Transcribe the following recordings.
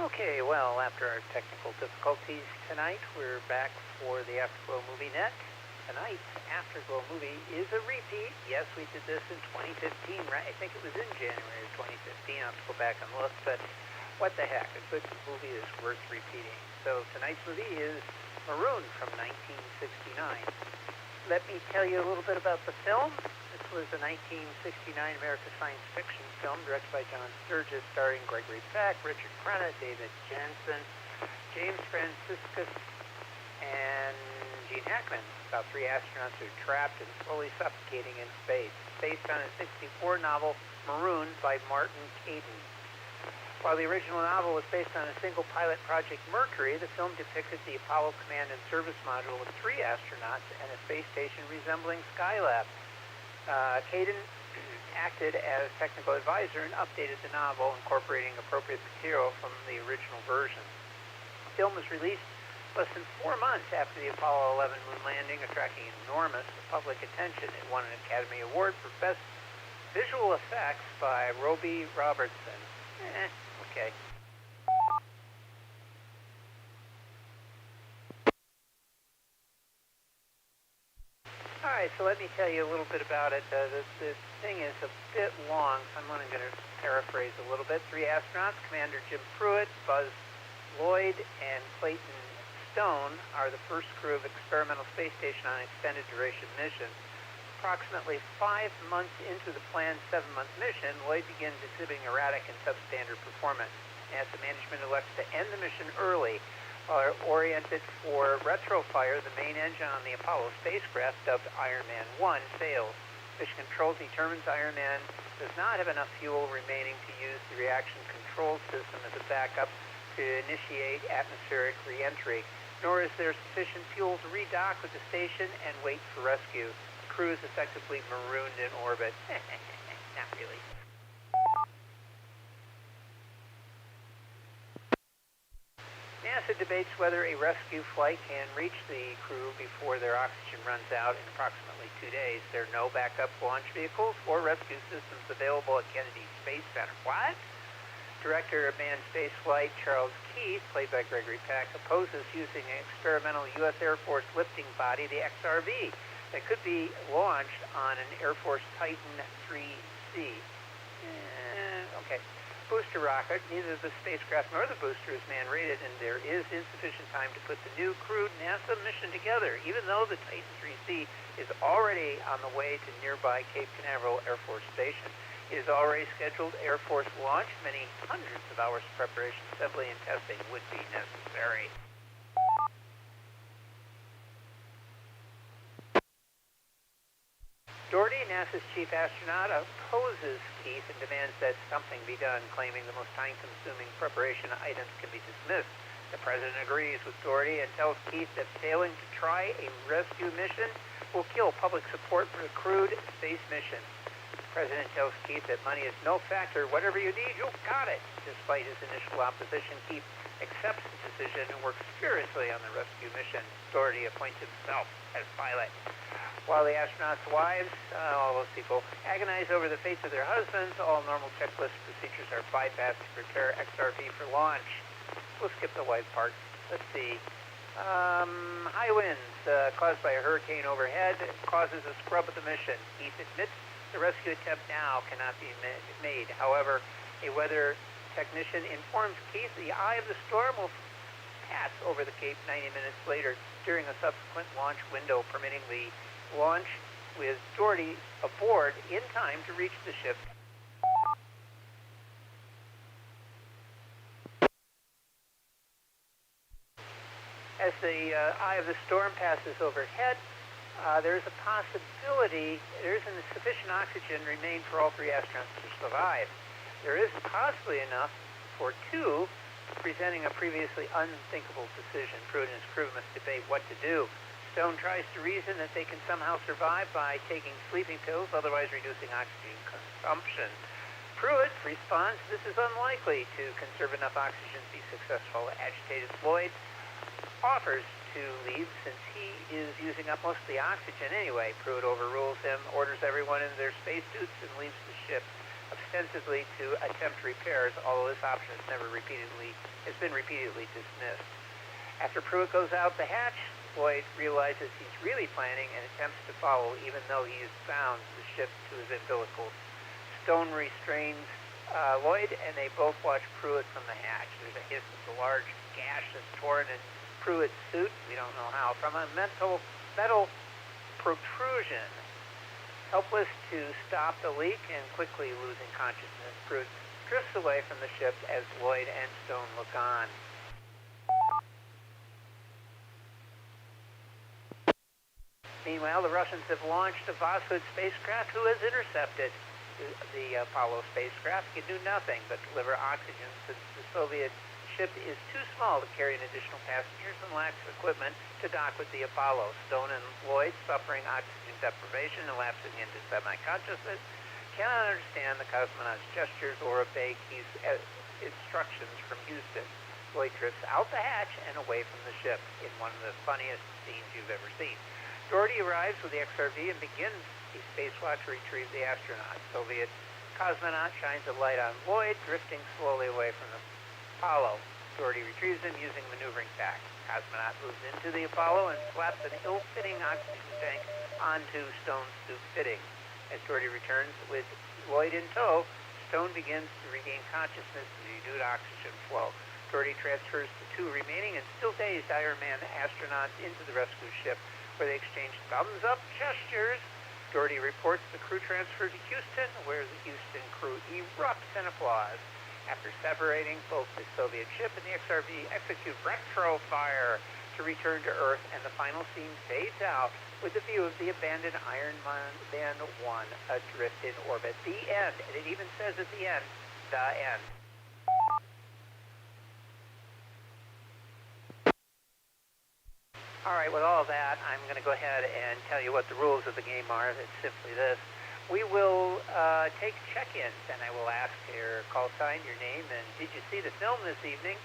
Okay, well, after our technical difficulties tonight, we're back for the Afterglow Movie Net. Tonight's Afterglow movie is a repeat. Yes, we did this in 2015, right? I think it was in January of 2015. I'll have to go back and look, but what the heck? A good movie is worth repeating. So tonight's movie is Maroon from 1969. Let me tell you a little bit about the film. This was a 1969 American science fiction film directed by John Sturges, starring Gregory Peck, Richard Crenna, David Jensen, James Franciscus, and Gene Hackman. About three astronauts who are trapped and slowly suffocating in space. Based on a 1964 novel, Maroon, by Martin Caden. While the original novel was based on a single pilot, Project Mercury, the film depicted the Apollo Command and Service Module with three astronauts and a space station resembling Skylab. Caden acted as technical advisor and updated the novel, incorporating appropriate material from the original version. The film was released less than 4 months after the Apollo 11 moon landing, attracting enormous public attention. It won an Academy Award for Best Visual Effects by Roby Robertson. Okay. All right, so let me tell you a little bit about it. The thing is a bit long, so I'm only going to paraphrase a little bit. Three astronauts, Commander Jim Pruitt, Buzz Lloyd, and Clayton Stone, are the first crew of experimental space station on an extended duration mission. Approximately 5 months into the planned 7-month mission, Lloyd begins exhibiting erratic and substandard performance. NASA management elects to end the mission early. are oriented for retrofire. The main engine on the Apollo spacecraft, dubbed Iron Man 1, fails. Mission Control determines Iron Man does not have enough fuel remaining to use the reaction control system as a backup to initiate atmospheric re-entry, nor is there sufficient fuel to redock with the station and wait for rescue. The crew is effectively marooned in orbit. Not really. NASA debates whether a rescue flight can reach the crew before their oxygen runs out in approximately 2 days. There are no backup launch vehicles or rescue systems available at Kennedy Space Center. What? Director of Manned Spaceflight Charles Keith, played by Gregory Peck, opposes using an experimental U.S. Air Force lifting body, the XRV, that could be launched on an Air Force Titan 3C. Okay. Booster rocket. Neither the spacecraft nor the booster is man-rated, and there is insufficient time to put the new crewed NASA mission together, even though the Titan 3C is already on the way to nearby Cape Canaveral Air Force Station. It is already scheduled Air Force launch. Many hundreds of hours of preparation, assembly, and testing would be necessary. Doherty, NASA's chief astronaut, opposes Keith and demands that something be done, claiming the most time-consuming preparation items can be dismissed. The president agrees with Doherty and tells Keith that failing to try a rescue mission will kill public support for the crewed space mission. The president tells Keith that money is no factor. Whatever you need, you've got it. Despite his initial opposition, Keith accepts the decision and works furiously on the rescue mission. Doherty appoints himself as pilot. While the astronauts' wives, all those people, agonize over the fates of their husbands, all normal checklist procedures are bypassed to prepare XRV for launch. We'll skip the wife part. Let's see. High winds caused by a hurricane overhead causes a scrub of the mission. Keith admits the rescue attempt now cannot be made. However, a weather technician informs Keith the eye of the storm will pass over the Cape 90 minutes later during a subsequent launch window, permitting the launch with Doherty aboard in time to reach the ship. As the eye of the storm passes overhead, there is a possibility there isn't sufficient oxygen remain for all three astronauts to survive. There is possibly enough for two, presenting a previously unthinkable decision. Pruitt and his crew must debate what to do. Stone tries to reason that they can somehow survive by taking sleeping pills, otherwise reducing oxygen consumption. Pruitt responds this is unlikely to conserve enough oxygen to be successful. Agitated Floyd offers to leave since he is using up most of the oxygen anyway. Pruitt overrules him, orders everyone in their spacesuits, and leaves the ship ostensibly to attempt repairs, although this option has been repeatedly dismissed. After Pruitt goes out the hatch, Floyd realizes he's really planning and attempts to follow, even though he has bound the ship to his umbilicals. Stone restrains Lloyd, and they both watch Pruitt from the hatch. There's a hiss of a large gash that's torn in Pruitt's suit, we don't know how, from a metal protrusion. Helpless to stop the leak and quickly losing consciousness, Pruitt drifts away from the ship as Lloyd and Stone look on. Meanwhile, the Russians have launched a Voskhod spacecraft who has intercepted the Apollo spacecraft. Can do nothing but deliver oxygen since the Soviet ship is too small to carry an additional passengers and lacks equipment to dock with the Apollo. Stone and Lloyd, suffering oxygen deprivation and lapsing into semi-consciousness, cannot understand the cosmonaut's gestures or obey Keith's instructions from Houston. Lloyd drifts out the hatch and away from the ship in one of the funniest scenes you've ever seen. Doherty arrives with the XRV and begins a spacewalk to retrieve the astronaut. Soviet cosmonaut shines a light on Lloyd, drifting slowly away from the Apollo. Doherty retrieves him using maneuvering tack. Cosmonaut moves into the Apollo and slaps an ill-fitting oxygen tank onto Stone's suit fitting. As Doherty returns with Lloyd in tow, Stone begins to regain consciousness due to oxygen flow. Doherty transfers the two remaining and still dazed Iron Man astronauts into the rescue ship, where they exchange thumbs-up gestures. Doherty reports the crew transfer to Houston, where the Houston crew erupts in applause. After separating, both the Soviet ship and the XRV execute retro fire to return to Earth, and the final scene fades out with the view of the abandoned Iron Man 1 adrift in orbit. The end. And it even says at the end, the end. All right, with all of that, I'm going to go ahead and tell you what the rules of the game are. It's simply this. We will take check-ins, and I will ask your call sign, your name, and did you see the film this evening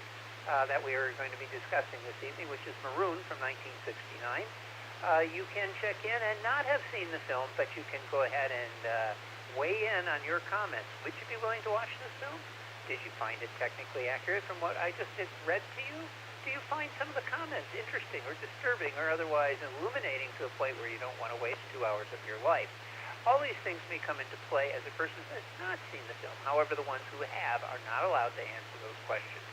that we are going to be discussing this evening, which is Maroon from 1969. You can check in and not have seen the film, but you can go ahead and weigh in on your comments. Would you be willing to watch this film? Did you find it technically accurate from what I just read to you? Do you find some of the comments interesting or disturbing or otherwise illuminating to a point where you don't want to waste 2 hours of your life? All these things may come into play as a person who has not seen the film. However, the ones who have are not allowed to answer those questions.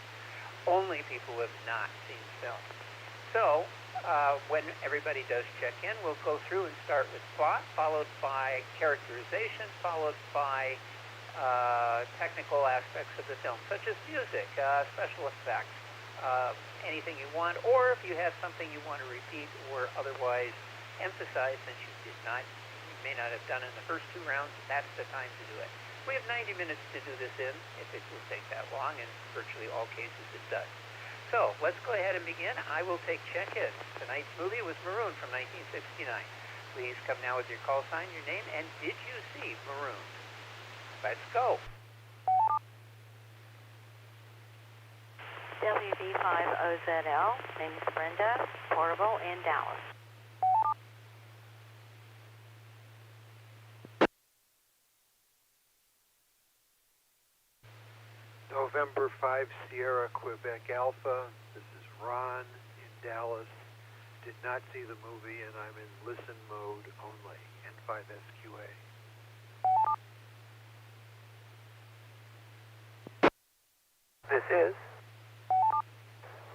Only people who have not seen the film. So, when everybody does check in, we'll go through and start with plot, followed by characterization, followed by technical aspects of the film, such as music, special effects, anything you want, or if you have something you want to repeat or otherwise emphasize since you may not have done it in the first 2 rounds, that's the time to do it. We have 90 minutes to do this in, if it will take that long, in virtually all cases it does. So, let's go ahead and begin. I will take check-in. Tonight's movie was Maroon from 1969. Please come now with your call sign, your name, and did you see Maroon? Let's go. WB5OZL, name is Brenda, portable in Dallas. November 5 Sierra, Quebec Alpha. This is Ron in Dallas. Did not see the movie, and I'm in listen mode only. N5SQA. This is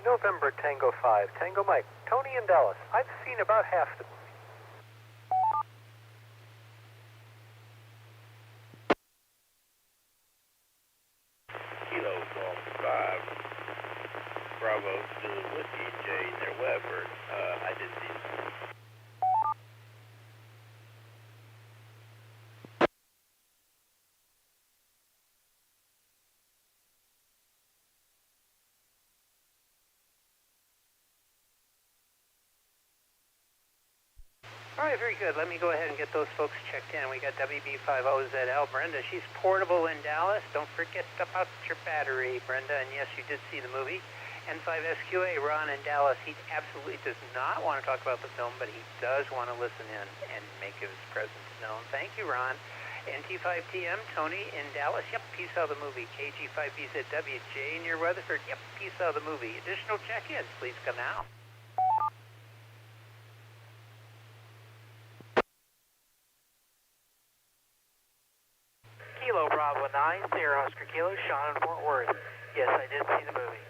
November Tango 5, Tango Mike, Tony in Dallas. I've seen about half the movie. Kilo Golf 5, Bravo, Zulu Whiskey, J, near Weber. I did see that. All right, very good. Let me go ahead and get those folks checked in. We got WB5OZL, Brenda. She's portable in Dallas. Don't forget about your battery, Brenda. And yes, you did see the movie. N5SQA, Ron in Dallas. He absolutely does not want to talk about the film, but he does want to listen in and make his presence known. Thank you, Ron. NT5TM, Tony in Dallas. Yep, he saw the movie. KG5BZW, Jay near Weatherford. Yep, he saw the movie. Additional check-ins, please come now. Kilo Bravo 9, Sierra Oscar Kilo, Sean in Fort Worth. Yes, I did see the movie.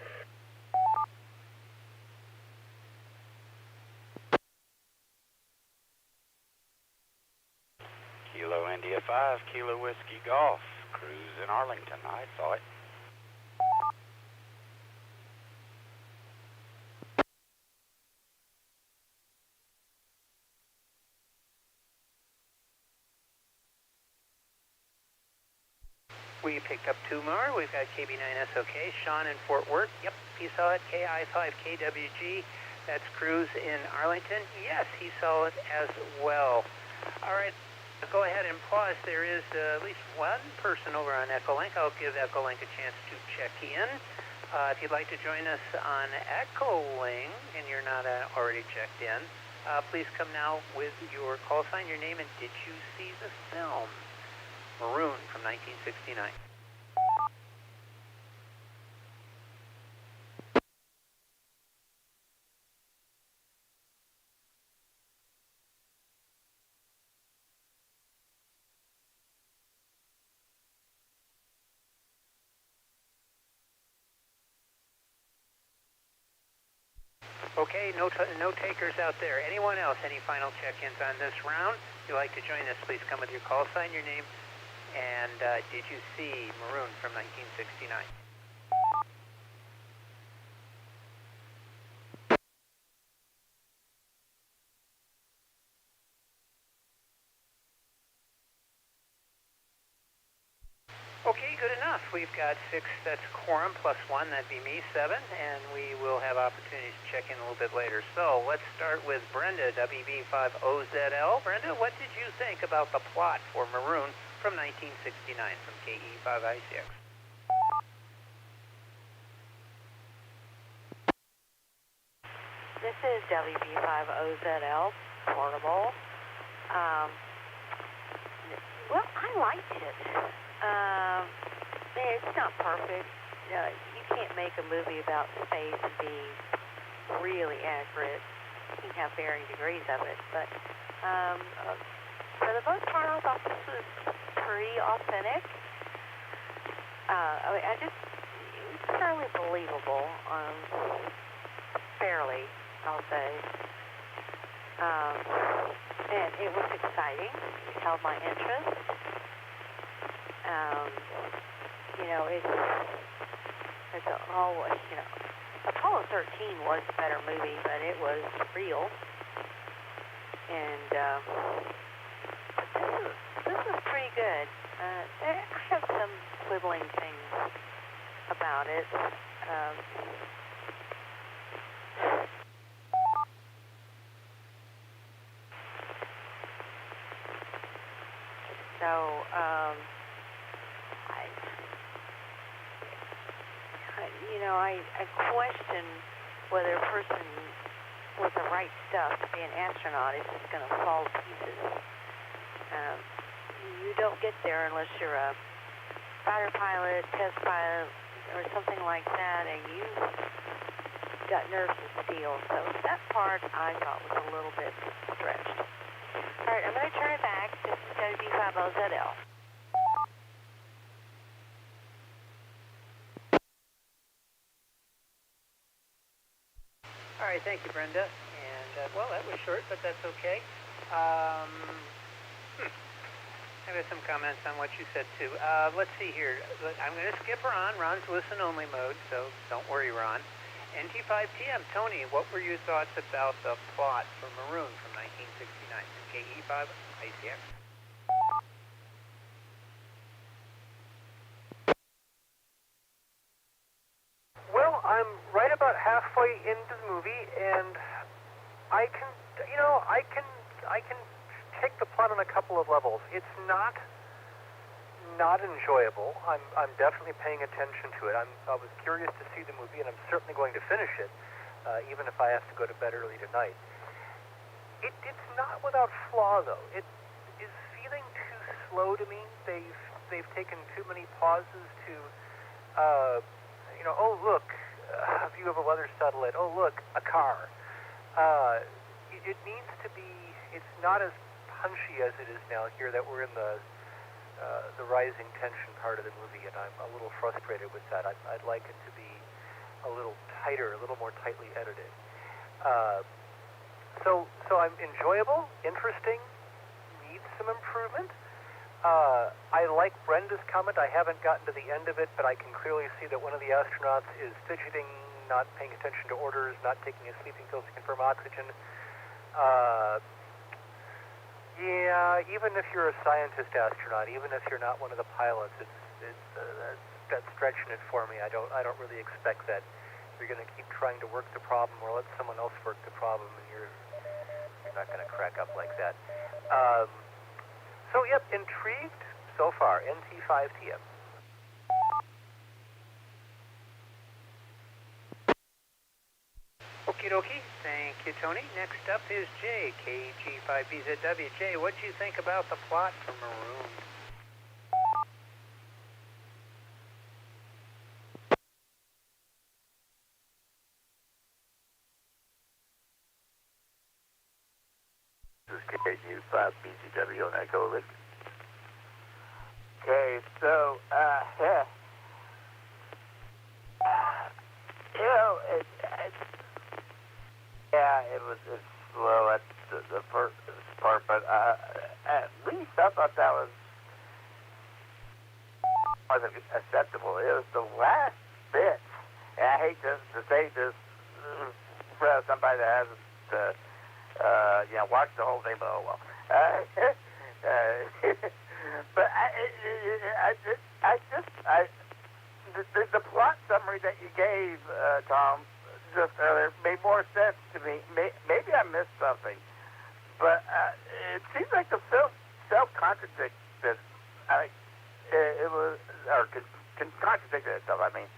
Kilo India 5, Kilo Whiskey Golf, cruise in Arlington. I saw it. We picked up 2 more. We've got KB9SOK, Sean in Fort Worth. Yep, he saw it. KI5KWG, that's Cruz in Arlington. Yes, he saw it as well. All right, go ahead and pause. There is at least one person over on Echolink. I'll give Echolink a chance to check in. If you'd like to join us on Echolink and you're not already checked in, please come now with your call sign, your name, and did you see the film? Maroon from 1969. Okay, no takers out there. Anyone else? Any final check-ins on this round? If you'd like to join us, please come with your call sign, your name, and did you see Maroon from 1969? we've got 6, that's quorum plus 1, that'd be me, 7, and we will have opportunities to check in a little bit later. So let's start with Brenda, WB50ZL. Brenda, what did you think about the plot for Maroon from 1969 from KE5ICX? This is WB50ZL, portable. Well, I liked it. It's not perfect. You can't make a movie about space and be really accurate. You can have varying degrees of it, but for the most part, I thought this was pretty authentic. It was fairly believable, fairly, I'll say. And it was exciting. It held my interest. Apollo 13 was a better movie, but it was real. And this is pretty good. I have some quibbling things about it. I question whether a person with the right stuff to be an astronaut is just going to fall to pieces. You don't get there unless you're a fighter pilot, test pilot, or something like that, and you've got nerves of steel. So that part I thought was a little bit stretched. All right, I'm going to turn it back. This is WB50ZL. All right, thank you, Brenda. And, well, that was short, but that's okay. I have some comments on what you said, too. Let's see here. I'm going to skip Ron. Ron's listen-only mode, so don't worry, Ron. NT5TM, Tony, what were your thoughts about the plot for Maroon from 1969 from KE5ICX? Well, I'm right about halfway into the movie, and I can take the plot on a couple of levels. It's not enjoyable. I'm definitely paying attention to it. I was curious to see the movie, and I'm certainly going to finish it, even if I have to go to bed early tonight. It's not without flaw, though. It is feeling too slow to me. They've taken too many pauses to. Oh, look, a view of a weather satellite. Oh, look, a car. It needs to be, it's not as punchy as it is now here that we're in the rising tension part of the movie, and I'm a little frustrated with that. I'd like it to be a little tighter, a little more tightly edited. So I'm enjoyable, interesting, needs some improvement. I like Brenda's comment. I haven't gotten to the end of it, but I can clearly see that one of the astronauts is fidgeting, not paying attention to orders, not taking his sleeping pills to confirm oxygen. Yeah, even if you're a scientist astronaut, even if you're not one of the pilots, that's stretching it for me. I don't really expect that you're going to keep trying to work the problem or let someone else work the problem, and you're not going to crack up like that. So, yep, intrigued so far. NT5TM. Okie dokie. Thank you, Tony. Next up is Jay, KG5BZW. Jay, what do you think about the plot for Maroon? This is KU5BGW on Echo Lift. Okay, so, it's slow at the first part, but at least I thought that was acceptable. It was the last bit, and I hate to say this for somebody that hasn't watched the whole thing, but oh well. But the plot summary that you gave, Tom, just made more sense to me. Maybe I missed something, but it seems like the film self-contradicted. It was, or contradicted itself. I mean,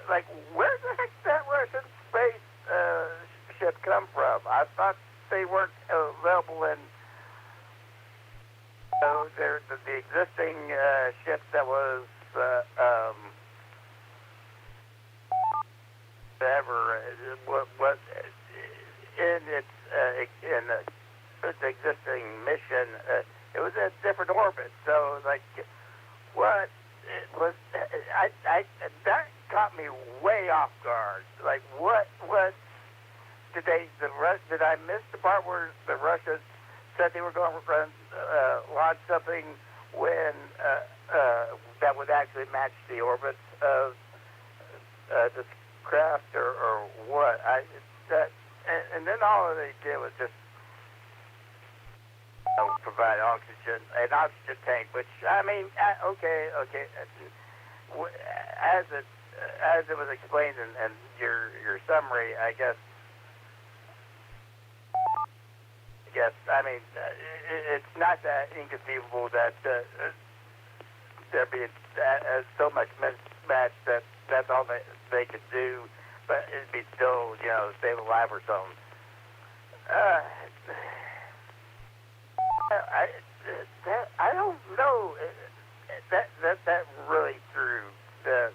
like, where the heck did that Russian space ship come from? I thought they weren't available in the existing ship that was was in its existing mission. It was a different orbit. So, like, what it was, that caught me way off guard. Like, what did I miss the part where the Russians said they were going to launch something when that would actually match the orbits of this craft, or what? And then all they did was just provide an oxygen tank, which, I mean, okay. As it was explained in your summary, I guess. I mean, it's not that inconceivable that there be so much mismatch that that's all they could do, but it'd be still, stay alive or something. I don't know. That really threw the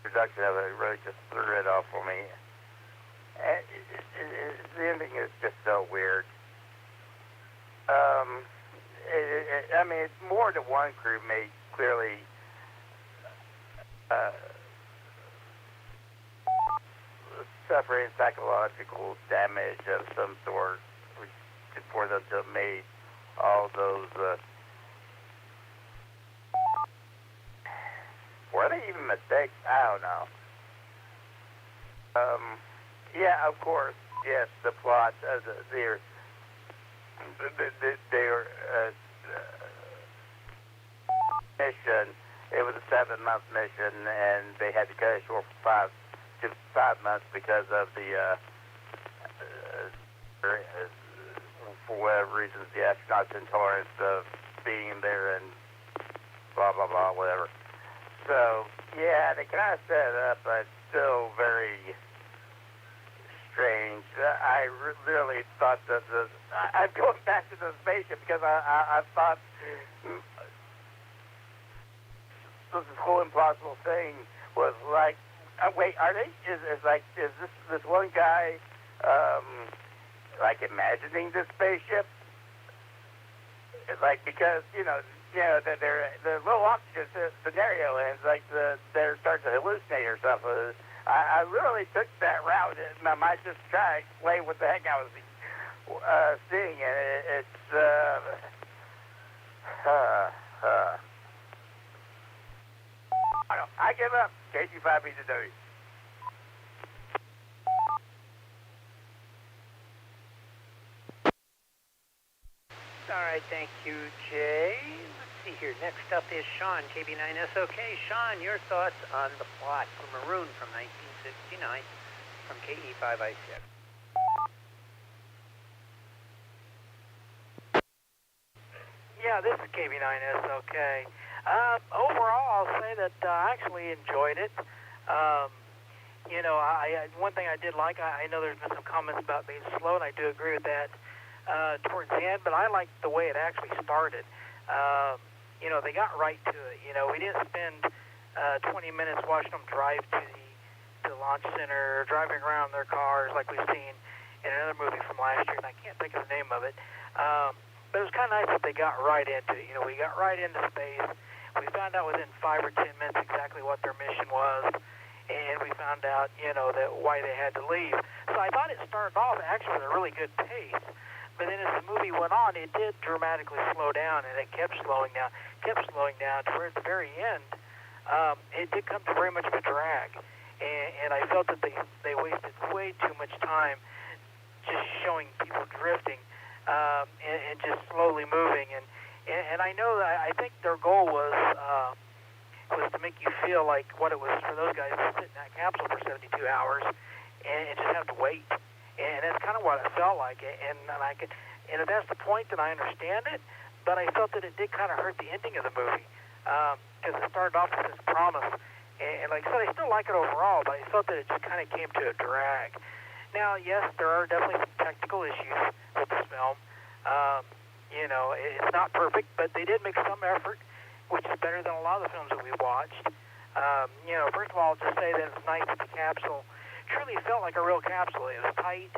production of it really just threw it off for me. The ending is just so weird. I mean, it's more than one crewmate clearly suffering psychological damage of some sort for them to have made all those. Were they even mistakes? I don't know. Yeah, of course. Yes, the plot. Their mission. It was a 7-month mission, and they had to cut it short for 5 months because of the for whatever reasons, the astronauts' intolerance of being there and blah blah blah, whatever. So yeah, they kind of set it up, but still very strange. I really thought that I'm going back to the spaceship because I thought this whole impossible thing was like, wait, are they? Is this one guy like imagining this spaceship? Like, because the low oxygen scenario and it's like they're starting to hallucinate or something. I really took that route, and I might just try to explain what the heck I was seeing, and it's I give up. KG5B to W. All right, thank you, Jay. Let's see here. Next up is Sean, KB9SOK. Sean, your thoughts on the plot for Maroon from 1969 from KE5I6. Yeah, this is KB9SOK. Overall, I'll say that I actually enjoyed it. One thing I did like, I know there's been some comments about being slow, and I do agree with that towards the end, but I liked the way it actually started. They got right to it. We didn't spend 20 minutes watching them drive to the launch center, driving around their cars like we've seen in another movie from last year, and I can't think of the name of it. But it was kind of nice that they got right into it. We got right into space. We found out within 5 or 10 minutes exactly what their mission was, and we found out, that why they had to leave. So I thought it started off actually with a really good pace. But then as the movie went on, it did dramatically slow down, and it kept slowing down, to where at the very end, it did come to very much of a drag. And I felt that they wasted way too much time just showing people drifting and just slowly moving. And I know that I think their goal was to make you feel like what it was for those guys to sit in that capsule for 72 hours and just have to wait. And that's kind of what it felt like. And I could, and if that's the point, then I understand it. But I felt that it did kind of hurt the ending of the movie because it started off with this promise. And like I said, I still like it overall, but I felt that it just kind of came to a drag. Now, yes, there are definitely some technical issues with this film. You know, it's not perfect, but they did make some effort, which is better than a lot of the films that we watched. You know, first of all, I'll just say that it's nice that the capsule truly felt like a real capsule. It was tight,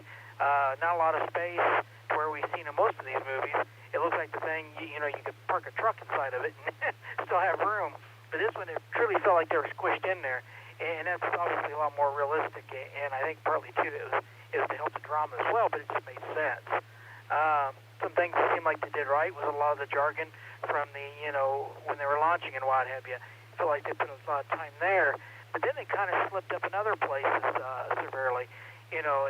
not a lot of space, where we've seen in most of these movies. It looks like the thing, you know, you could park a truck inside of it and still have room. But this one, it truly felt like they were squished in there. And that's obviously a lot more realistic. And I think partly, too, it was to help the drama as well, but it just made sense. Some things that seemed like they did right was a lot of the jargon from the, you know, when they were launching and what have you. I feel like they put a lot of time there. But then they kind of slipped up in other places severely. You know,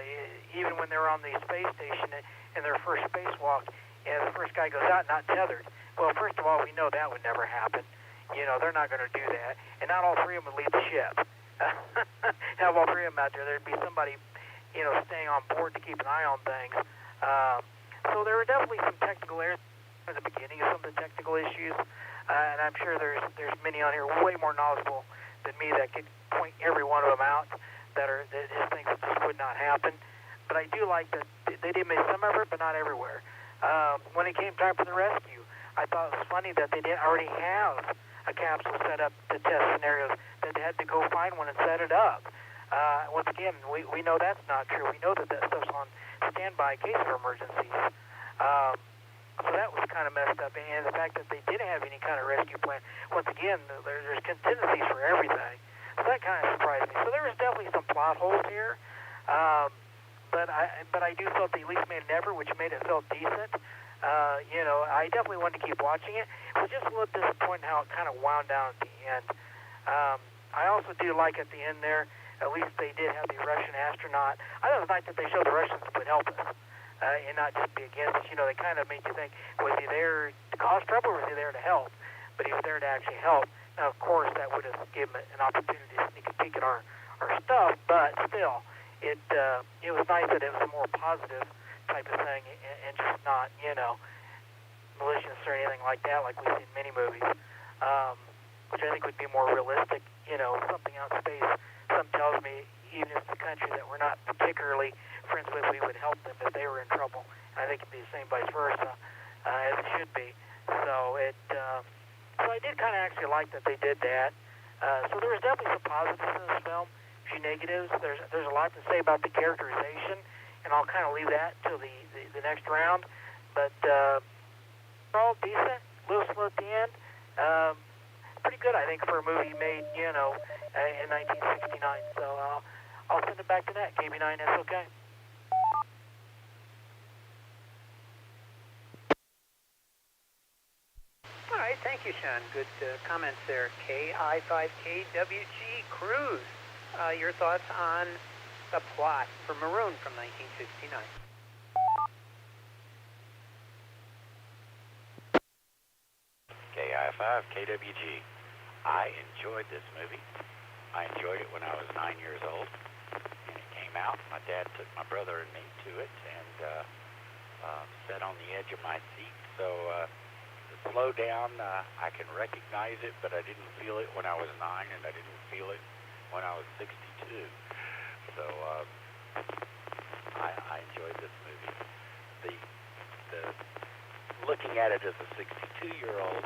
even when they were on the space station in their first spacewalk, and the first guy goes out not tethered. Well, first of all, we know that would never happen. You know, they're not going to do that. And not all three of them would leave the ship. Have all three of them out there. There'd be somebody, you know, staying on board to keep an eye on things. So there were definitely some technical errors at the beginning of some of the technical issues. And I'm sure there's many on here way more knowledgeable than me that could point every one of them out that is things that just would not happen. But I do like that they did make some effort, but not everywhere. When it came time for the rescue, I thought it was funny that they didn't already have a capsule set up to test scenarios, that they had to go find one and set it up. Once again, we know that's not true. We know that stuff's on standby in case of emergencies. So that was kind of messed up. And the fact that they didn't have any kind of rescue plan, once again, there's contingencies for everything. So that kind of surprised me. So there was definitely some plot holes here. But I do feel they at least made an effort, which made it feel decent. You know, I definitely wanted to keep watching it. It was just a little disappointing how it kind of wound down at the end. I also do like at the end there, at least they did have the Russian astronaut. I thought it was nice that they showed the Russians would help us and not just be against us. You know, they kind of made you think, was he there to cause trouble or was he there to help? But he was there to actually help. Now, of course, that would have given an opportunity to sneak a peek at our stuff, but still. It was nice that it was a more positive type of thing and just not, you know, malicious or anything like that like we see in many movies, which I think would be more realistic. You know, something out in space, something tells me even if it's a country that we're not particularly friends with, we would help them if they were in trouble. And I think it'd be the same vice versa, as it should be. So so I did kind of actually like that they did that. So there was definitely some positives in this film. Few negatives. There's a lot to say about the characterization, and I'll kind of leave that till the next round. But all decent, a little slow at the end. Pretty good, I think, for a movie made, you know, in 1969. So I'll send it back to that. KB9, that's okay. All right, thank you, Sean. Good comments there. KI5KWG Cruise. Your thoughts on the plot for Maroon from 1969? KI5KWG. I enjoyed this movie. I enjoyed it when I was 9 years old, and it came out. My dad took my brother and me to it, and sat on the edge of my seat. So the slow down, I can recognize it, but I didn't feel it when I was 9, and I didn't feel it when I was 62. So I enjoyed this movie. The looking at it as a 62-year-old,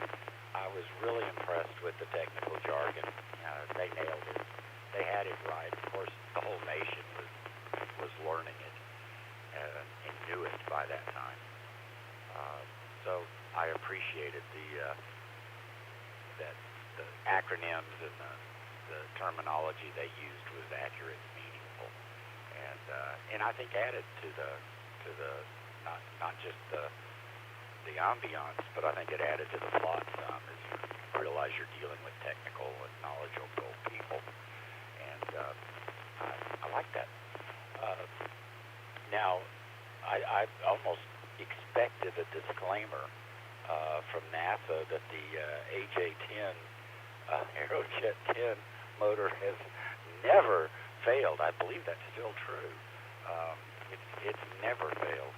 I was really impressed with the technical jargon. They nailed it. They had it right. Of course, the whole nation was learning it and knew it by that time. So I appreciated that the acronyms and the terminology they used was accurate and meaningful, and I think added to the not just the ambiance, but I think it added to the plot some as you realize you're dealing with technical and knowledgeable people, and I like that. Now, I almost expected a disclaimer from NASA that the AJ-10 Aerojet 10 motor has never failed. I believe that's still true. It's never failed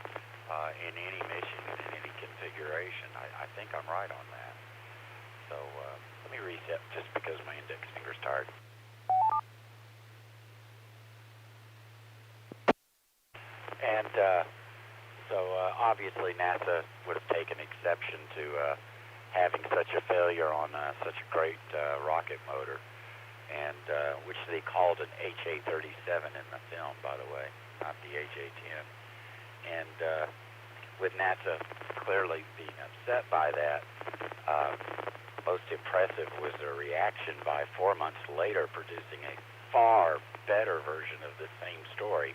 in any mission, in any configuration. I think I'm right on that. So let me reset just because my index finger's tired. And so obviously NASA would have taken exception to having such a failure on such a great rocket motor, and which they called an HA-37 in the film, by the way, not the HA-10. And with NASA clearly being upset by that, most impressive was their reaction by 4 months later producing a far better version of the same story,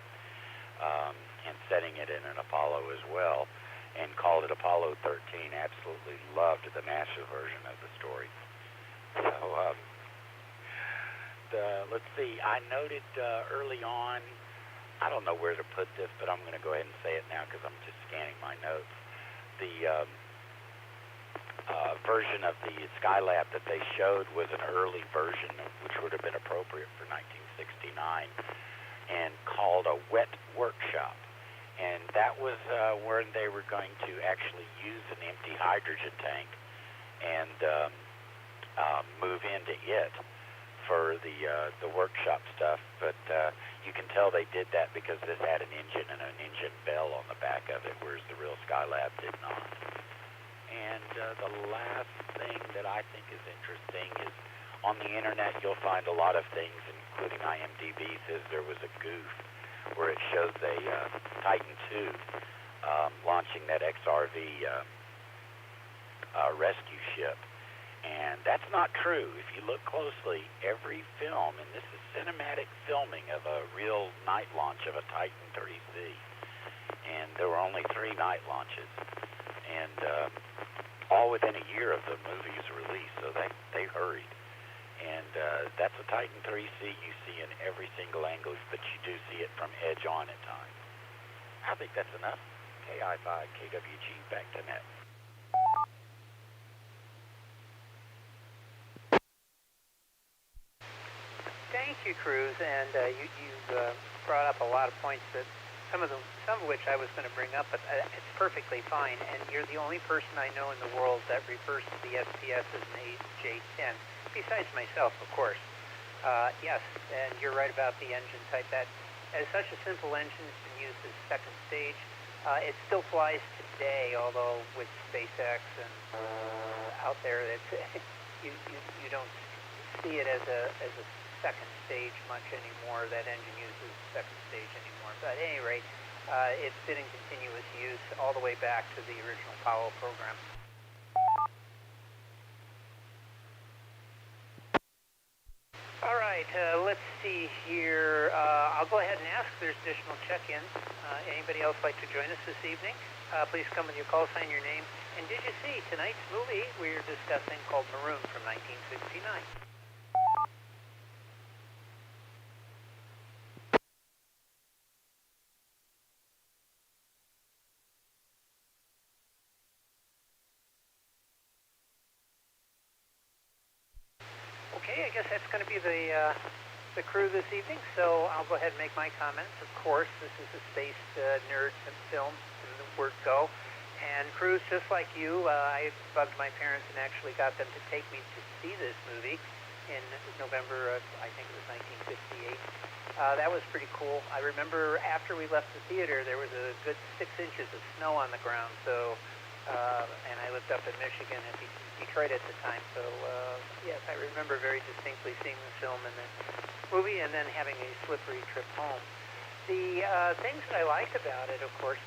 and setting it in an Apollo as well, and called it Apollo 13. Absolutely loved the NASA version of the story. So, let's see, I noted early on, I don't know where to put this, but I'm going to go ahead and say it now because I'm just scanning my notes. The version of the Skylab that they showed was an early version, which would have been appropriate for 1969, and called a wet workshop. And that was where they were going to actually use an empty hydrogen tank and move into it for the workshop stuff. But you can tell they did that because this had an engine and an engine bell on the back of it, whereas the real Skylab did not. And the last thing that I think is interesting is on the internet you'll find a lot of things, including IMDb says there was a goof where it shows a Titan II launching that XRV rescue ship. And that's not true. If you look closely, every film, and this is cinematic filming of a real night launch of a Titan 30C, and there were only 3 night launches, and all within a year of the movie's release, so they hurried. And that's a Titan 3C you see in every single angle, but you do see it from edge on at times. I think that's enough. KI5, KWG, back to net. Thank you, Cruz, and you've brought up a lot of points that some of which I was going to bring up, but it's perfectly fine. And you're the only person I know in the world that refers to the SPS as an AJ-10, besides myself, of course. Yes, and you're right about the engine type. That as such a simple engine, it's been used as second stage. It still flies today, although with SpaceX and out there, you don't see it as a second stage much anymore. That engine uses second stage anymore. But at any rate, it's been in continuous use all the way back to the original Apollo program. All right, let's see here. I'll go ahead and ask if there's additional check-ins. Anybody else like to join us this evening? Please come with your call sign, your name. And did you see tonight's movie we're discussing called Maroon from 1969? Okay, I guess that's going to be the crew this evening, so I'll go ahead and make my comments. Of course, this is a space nerd film from the word go. And Cruz, just like you, I bugged my parents and actually got them to take me to see this movie in November of, I think it was 1958. That was pretty cool. I remember after we left the theater, there was a good 6 inches of snow on the ground, so, and I lived up in Michigan and Detroit at the time, so yes, I remember very distinctly seeing the film and the movie and then having a slippery trip home. The things that I liked about it, of course,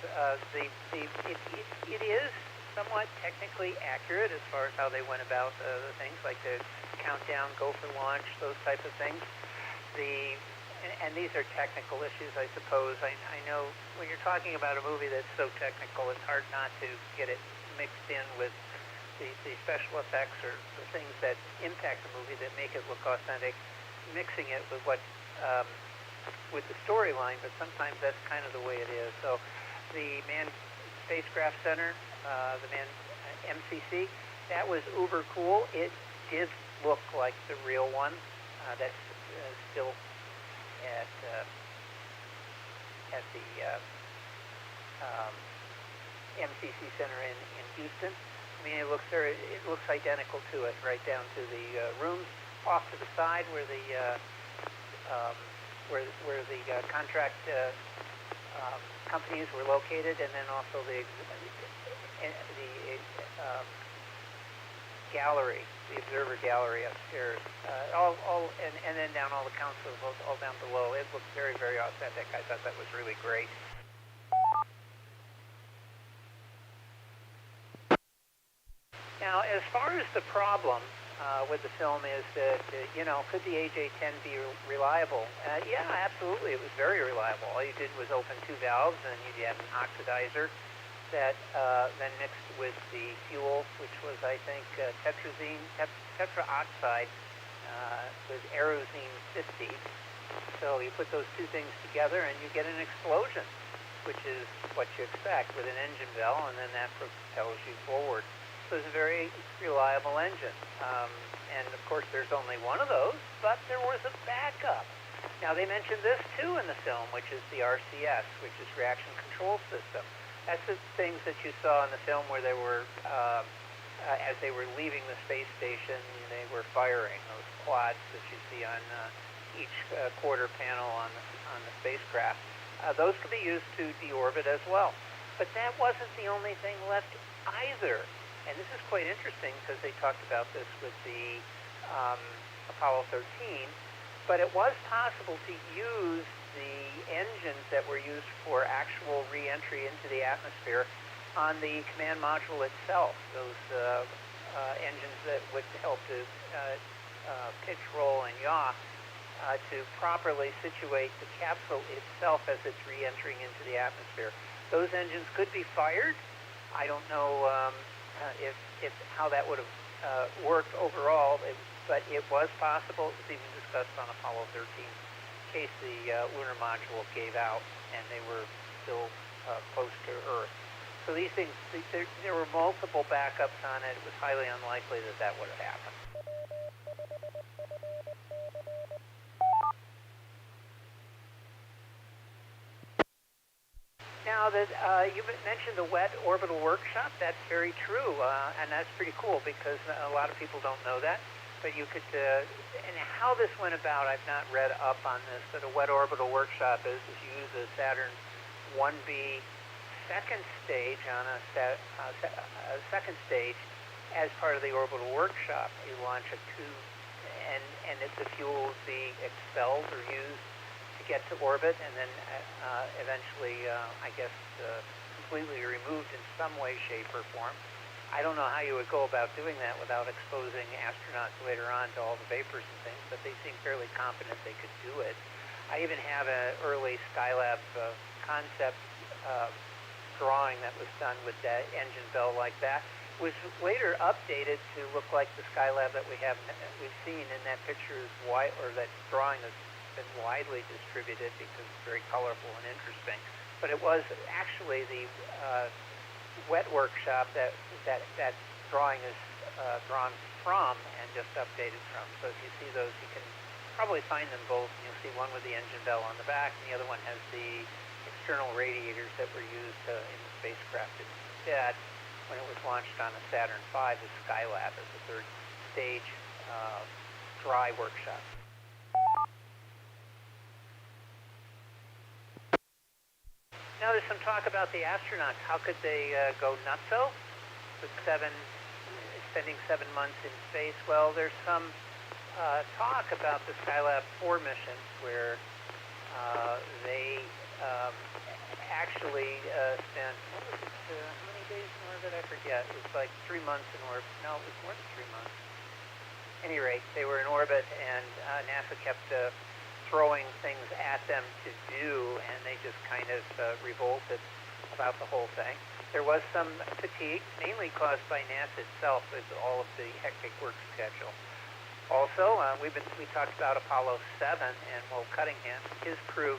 it is somewhat technically accurate as far as how they went about the things, like the countdown, go for launch, those types of things. And these are technical issues, I suppose. I know when you're talking about a movie that's so technical, it's hard not to get it mixed in with the special effects or the things that impact the movie that make it look authentic, mixing it with what with the storyline, but sometimes that's kind of the way it is. So the Manned Spacecraft Center, the MCC. That was uber cool. It did look like the real one. That's still at the MCC Center in Houston. I mean, it looks identical to it, right down to the rooms off to the side where the contract companies were located, and then also the gallery, the observer gallery upstairs. And then down all the consoles, all down below. It looked very, very authentic. I thought that was really great. Now, as far as the problem with the film is that, could the AJ-10 be reliable? Yeah, absolutely. It was very reliable. All you did was open two valves, and you had an oxidizer that then mixed with the fuel, which was, I think, tetraoxide with Aerozine 50. So you put those two things together, and you get an explosion, which is what you expect with an engine bell, and then that propels you forward. So it's a very reliable engine. And, of course, there's only one of those, but there was a backup. Now, they mentioned this, too, in the film, which is the RCS, which is Reaction Control System. That's the things that you saw in the film where they were, as they were leaving the space station, they were firing those quads that you see on each quarter panel on the spacecraft. Those could be used to deorbit as well. But that wasn't the only thing left either. And this is quite interesting because they talked about this with the Apollo 13, but it was possible to use the engines that were used for actual re-entry into the atmosphere on the command module itself, those engines that would help to pitch, roll, and yaw to properly situate the capsule itself as it's re-entering into the atmosphere. Those engines could be fired. I don't know if how that would have worked overall, but it was possible. It was even discussed on Apollo 13 in case the lunar module gave out and they were still close to Earth. So these things, there were multiple backups on it. It was highly unlikely that that would have happened. Now that you mentioned the wet orbital workshop, that's very true, and that's pretty cool because a lot of people don't know that. But you could, and how this went about, I've not read up on this, but a wet orbital workshop is you use a Saturn 1B second stage on a second stage as part of the orbital workshop. You launch a tube, and the fuel will be expelled or used to get to orbit, and then eventually, I guess, completely removed in some way, shape, or form. I don't know how you would go about doing that without exposing astronauts later on to all the vapors and things, but they seem fairly confident they could do it. I even have an early Skylab concept drawing that was done with that engine bell like that. It was later updated to look like the Skylab that we've seen in that picture is wide, or that drawing has been widely distributed because it's very colorful and interesting. But it was actually the wet workshop that drawing is drawn from and just updated from. So if you see those, you can probably find them both. And you'll see one with the engine bell on the back, and the other one has the external radiators that were used in the spacecraft instead when it was launched on a Saturn V as Skylab as the third stage dry workshop. Now there's some talk about the astronauts. How could they go nutso with spending 7 months in space? Well, there's some talk about the Skylab 4 missions where they actually spent, what was it, how many days in orbit? I forget. It was like 3 months in orbit. No, it was more than 3 months. At any rate, they were in orbit, and NASA kept throwing things at them to do, and they just kind of revolted about the whole thing. There was some fatigue, mainly caused by NASA itself with all of the hectic work schedule. Also, we talked about Apollo 7 and Will Cunningham. His crew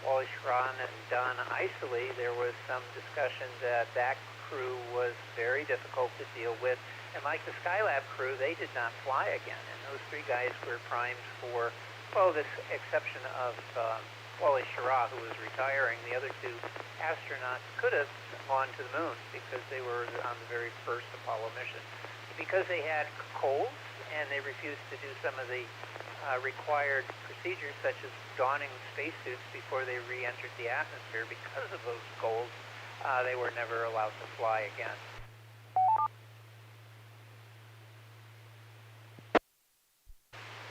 Wally Schirra and Don Isley, there was some discussion that that crew was very difficult to deal with. And like the Skylab crew, they did not fly again. And those three guys were primed for, well, this exception of Wally Schirra, who was retiring. The other two astronauts could have gone to the moon because they were on the very first Apollo mission. Because they had colds and they refused to do some of the required procedures, such as donning spacesuits before they re-entered the atmosphere, because of those colds, they were never allowed to fly again.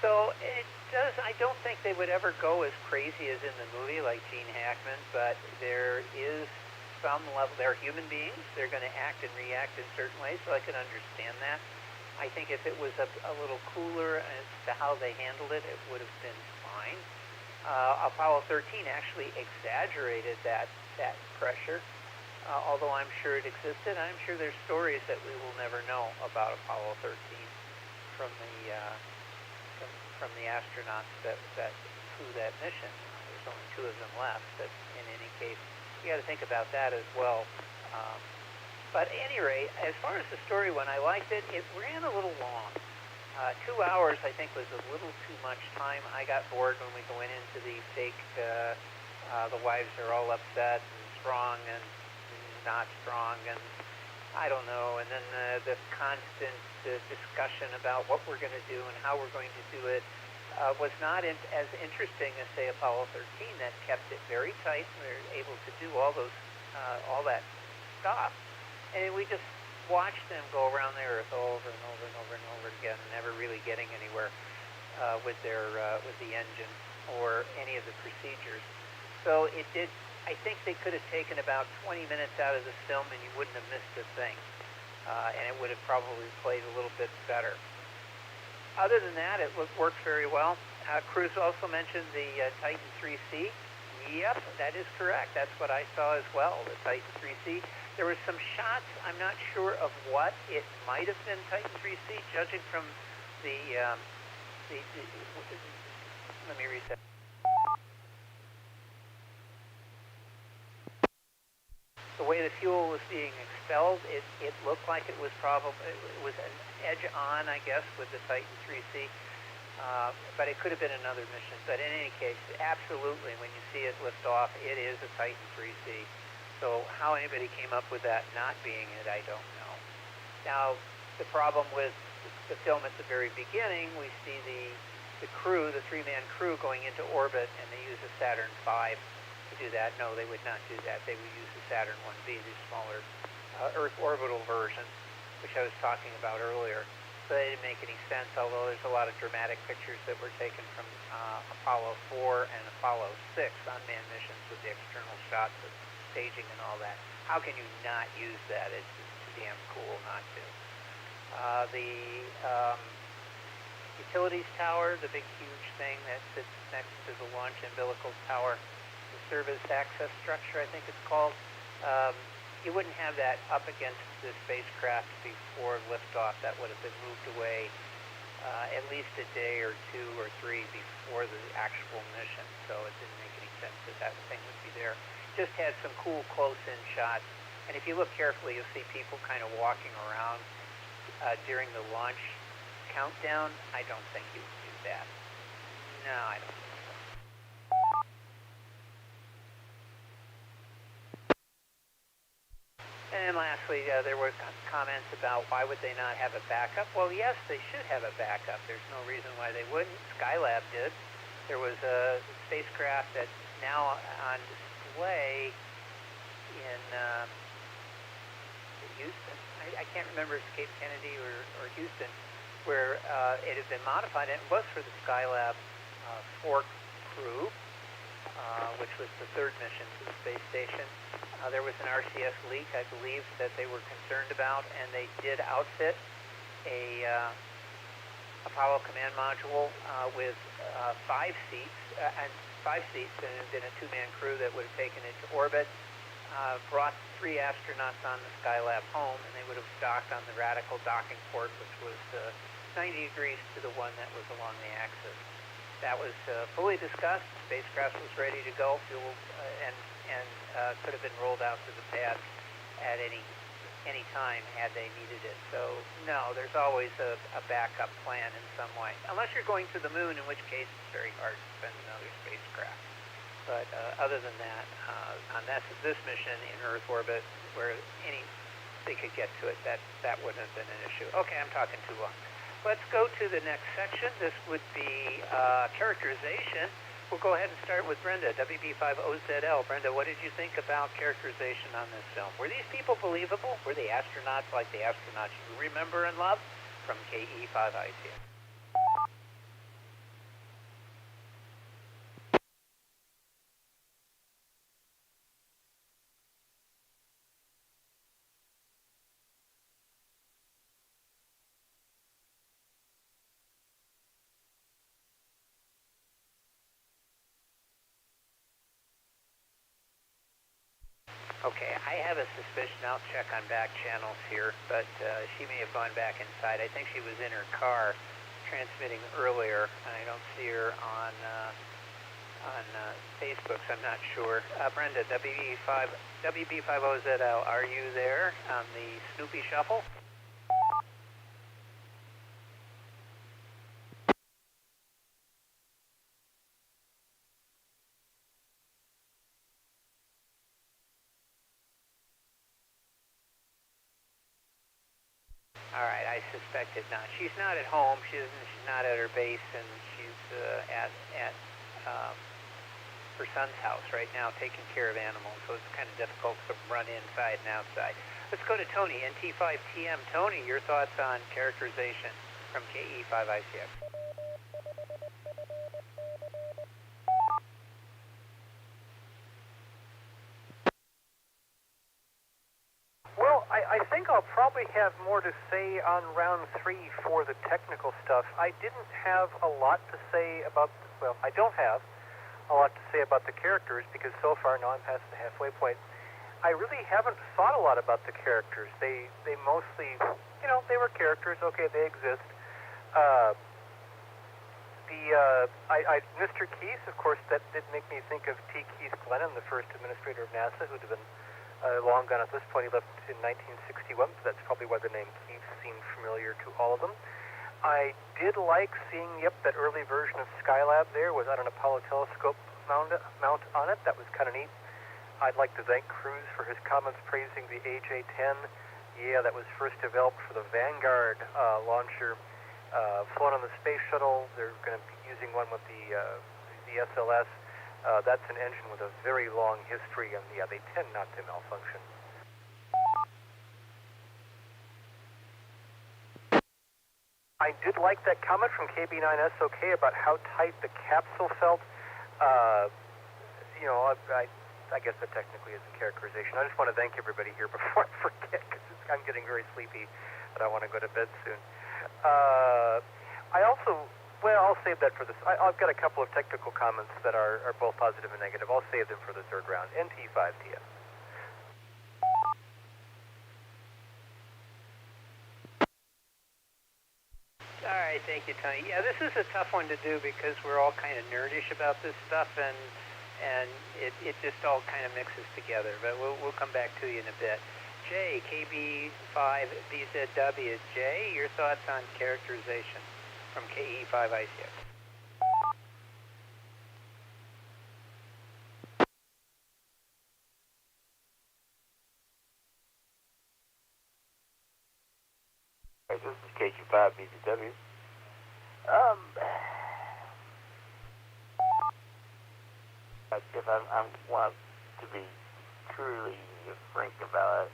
So it does, I don't think they would ever go as crazy as in the movie, like Gene Hackman, but there is some level, they're human beings, they're going to act and react in certain ways, so I can understand that. I think if it was a little cooler as to how they handled it, it would have been fine. Apollo 13 actually exaggerated that pressure, although I'm sure it existed. I'm sure there's stories that we will never know about Apollo 13 from the astronauts that flew that mission. There's only 2 of them left, but in any case, you got to think about that as well. But at any rate, as far as the story went, I liked it. It ran a little long. 2 hours, I think, was a little too much time. I got bored when we went into the fake, the wives are all upset and strong and not strong, and I don't know. And then the constant discussion about what we're going to do and how we're going to do it was not as interesting as, say, Apollo 13, that kept it very tight. We were able to do all that stuff. And we just watched them go around the Earth over and over and over and over again, never really getting anywhere with the engine or any of the procedures. So it did. I think they could have taken about 20 minutes out of this film, and you wouldn't have missed a thing, and it would have probably played a little bit better. Other than that, it worked very well. Cruz also mentioned the Titan 3C. Yep, that is correct. That's what I saw as well, the Titan 3C. There were some shots, I'm not sure of what. It might have been Titan 3C, judging from the let me reset. The way the fuel was being expelled, it looked like it was an edge on, I guess, with the Titan 3C. But it could have been another mission. But in any case, absolutely, when you see it lift off, it is a Titan 3C. So how anybody came up with that not being it, I don't know. Now, the problem with the film at the very beginning, we see the crew, the 3-man crew, going into orbit, and they use a Saturn V to do that. No, they would not do that. They would use the Saturn 1B, the smaller Earth orbital version, which I was talking about earlier. So they didn't make any sense, although there's a lot of dramatic pictures that were taken from Apollo 4 and Apollo 6 unmanned missions with the external shots of staging and all that. How can you not use that? It's too damn cool not to. The utilities tower, the big huge thing that sits next to the launch umbilical tower, the service access structure, I think it's called. You wouldn't have that up against the spacecraft before liftoff. That would have been moved away at least a day or 2 or 3 before the actual mission. So it didn't make any sense that thing would be there. Just had some cool close-in shots. And if you look carefully, you'll see people kind of walking around during the launch countdown. I don't think you would do that. No, I don't think so. And lastly, there were comments about why would they not have a backup. Well, yes, they should have a backup. There's no reason why they wouldn't. Skylab did. There was a spacecraft that's now on display in Houston. I can't remember if it's Cape Kennedy or Houston, where it had been modified, and it was for the Skylab 4 crew, which was the 3rd mission to the space station. There was an RCS leak, I believe, that they were concerned about, and they did outfit a Apollo command module with 5 seats, and then a 2-man crew that would have taken it to orbit, brought 3 astronauts on the Skylab home, and they would have docked on the radical docking port, which was 90 degrees to the one that was along the axis. that was fully discussed. Spacecraft was ready to go, fuel, and could have been rolled out to the pad at any time had they needed it. So no, there's always a backup plan in some way, unless you're going to the moon, in which case it's very hard to send another spacecraft. But other than that, on this mission in Earth orbit, where they could get to it, that wouldn't have been an issue. Okay, I'm talking too long. Let's go to the next section. This would be characterization. We'll go ahead and start with Brenda, WB5OZL. Brenda, what did you think about characterization on this film? Were these people believable? Were they astronauts like the astronauts you remember and love from KE5ICS? Okay, I have a suspicion. I'll check on back channels here, but she may have gone back inside. I think she was in her car transmitting earlier, and I don't see her on Facebook, so I'm not sure. Brenda, WB5OZL, are you there on the Snoopy Shuffle? All right, I suspected not. She's not at home. She's not at her base, and she's at her son's house right now taking care of animals, so it's kind of difficult to run inside and outside. Let's go to Tony, NT5TM. Tony, your thoughts on characterization from KE5ICX? Well, I think I'll probably have more to say on round 3 for the technical stuff. I didn't have a lot to say about, well, I don't have a lot to say about the characters because so far now I'm past the halfway point. I really haven't thought a lot about the characters. They mostly, they were characters. Okay, they exist. Mr. Keith, of course, that did make me think of T. Keith Glennon, the first administrator of NASA, who'd have been long gone at this point. He left in 1961, so that's probably why the name Keith seemed familiar to all of them. I did like seeing, that early version of Skylab there was on an Apollo telescope mount on it. That was kind of neat. I'd like to thank Cruz for his comments praising the AJ-10. Yeah, that was first developed for the Vanguard launcher, flown on the space shuttle. They're going to be using one with the SLS. That's an engine with a very long history, and yeah, they tend not to malfunction. I did like that comment from KB9SOK about how tight the capsule felt. I guess that technically is a characterization. I just want to thank everybody here before I forget, because I'm getting very sleepy, and I want to go to bed soon. I'll save that for this. I've got a couple of technical comments that are both positive and negative. I'll save them for the third round. NT5TS. All right, thank you, Tony. Yeah, this is a tough one to do because we're all kind of nerdish about this stuff, and it just all kind of mixes together. But we'll come back to you in a bit. Jay, KB5BZW. Jay, your thoughts on characterization from KE5ICX? This is KQ5BZW. If I want to be truly frank about it,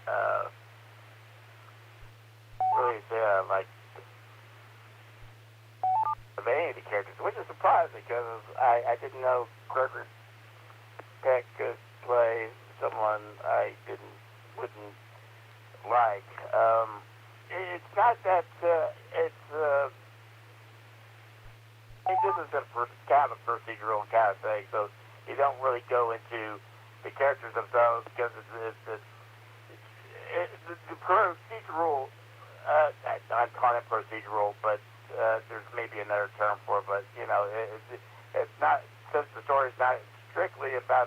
really say I like any of the characters, which is surprising because I didn't know Gregory Peck could play someone I wouldn't like. It's not that this is a kind of a procedural kind of thing, so you don't really go into the characters themselves because the procedural. I'm calling it procedural, but there's maybe another term for it. But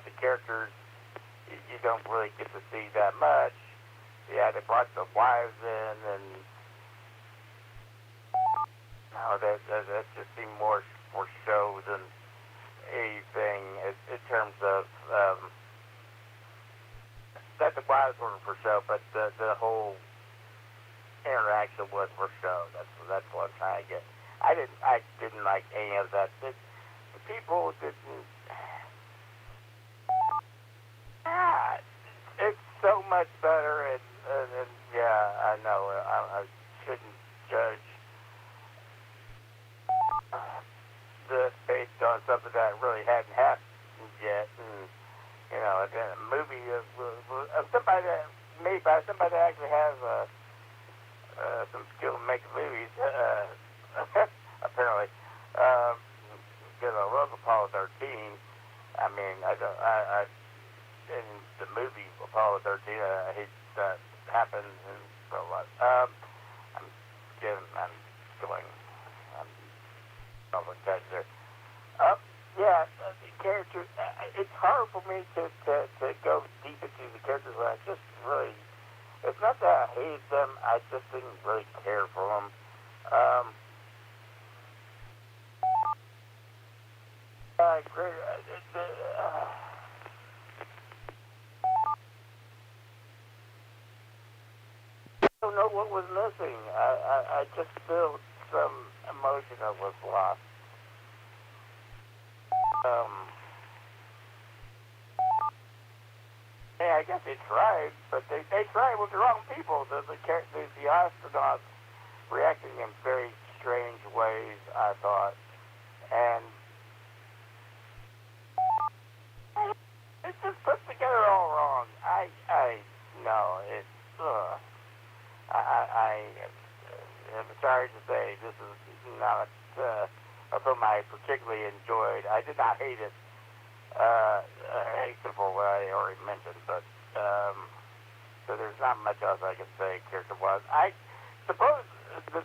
the characters, you don't really get to see that much. Yeah, they brought the wives in, and no, that just seemed more for show than anything in terms of that the wives were for show, but the whole interaction was for show. That's what I'm trying to get. I didn't like any of that. The people didn't. It's so much better, and yeah, I know I shouldn't judge this based on something that really hadn't happened yet, and you know, a movie of somebody that made by somebody that actually has some skill in making movies, apparently. Because I love Apollo 13. I mean, in the movie Apollo 13, I hate that happened and so what. I'm over touch there. Yeah, the characters. It's hard for me to go deep into the characters. I just really. It's not that I hated them. I just didn't really care for them. I agree. I don't know what was missing. I just felt some emotion that was lost. Yeah, I guess they tried, but they tried with the wrong people. The astronauts reacting in very strange ways, I thought, and it's just put together all wrong. No, it's. I'm sorry to say this is not a film I particularly enjoyed. I did not hate it. Except for what I already mentioned, but so there's not much else I can say character-wise. I suppose the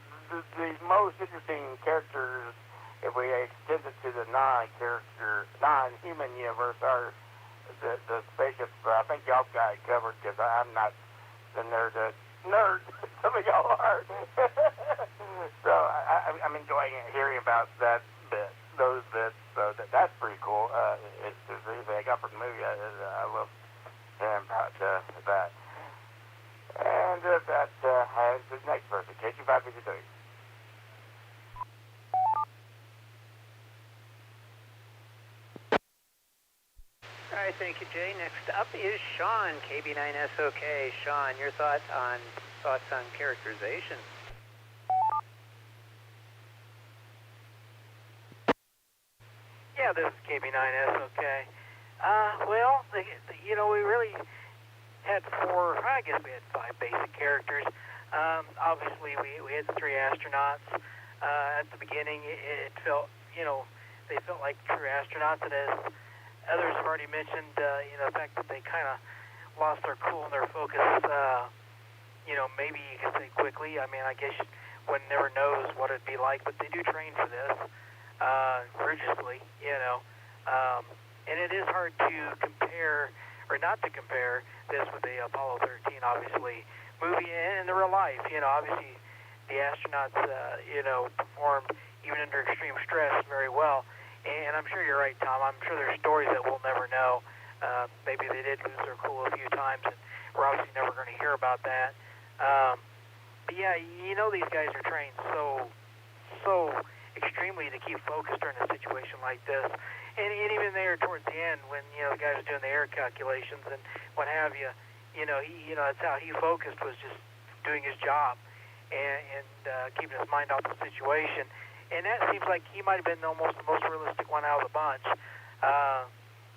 most interesting characters, if we extend it to the non-human universe, are the spaceships. I think y'all got it covered because I'm not the nerd. Some of y'all are. So I'm enjoying hearing about that bit. Those bits, so that's pretty cool. If there's anything I got from the movie, I love hearing about that. And that has the next person, KG553. All right, thank you, Jay. Next up is Sean, KB9SOK. Sean, your thoughts on characterization? Yeah, this is KB9SOK. Well, we really had I guess we had 5 basic characters. Obviously, we had the 3 astronauts. At the beginning, it felt, they felt like true astronauts, and as others have already mentioned, the fact that they kind of lost their cool and their focus, maybe you could say quickly. I mean, I guess one never knows what it'd be like, but they do train for this. Religiously, and it is hard to compare, or not to compare, this with the Apollo 13, obviously, movie and the real life. Obviously, the astronauts, performed even under extreme stress very well. And I'm sure you're right, Tom. I'm sure there's stories that we'll never know. Maybe they did lose their cool a few times, and we're obviously never going to hear about that. But yeah, these guys are trained so extremely to keep focused during a situation like this. And even there towards the end, when the guys are doing the air calculations and what have you, that's how he focused, was just doing his job and keeping his mind off the situation. And that seems like he might have been almost the most realistic one out of the bunch,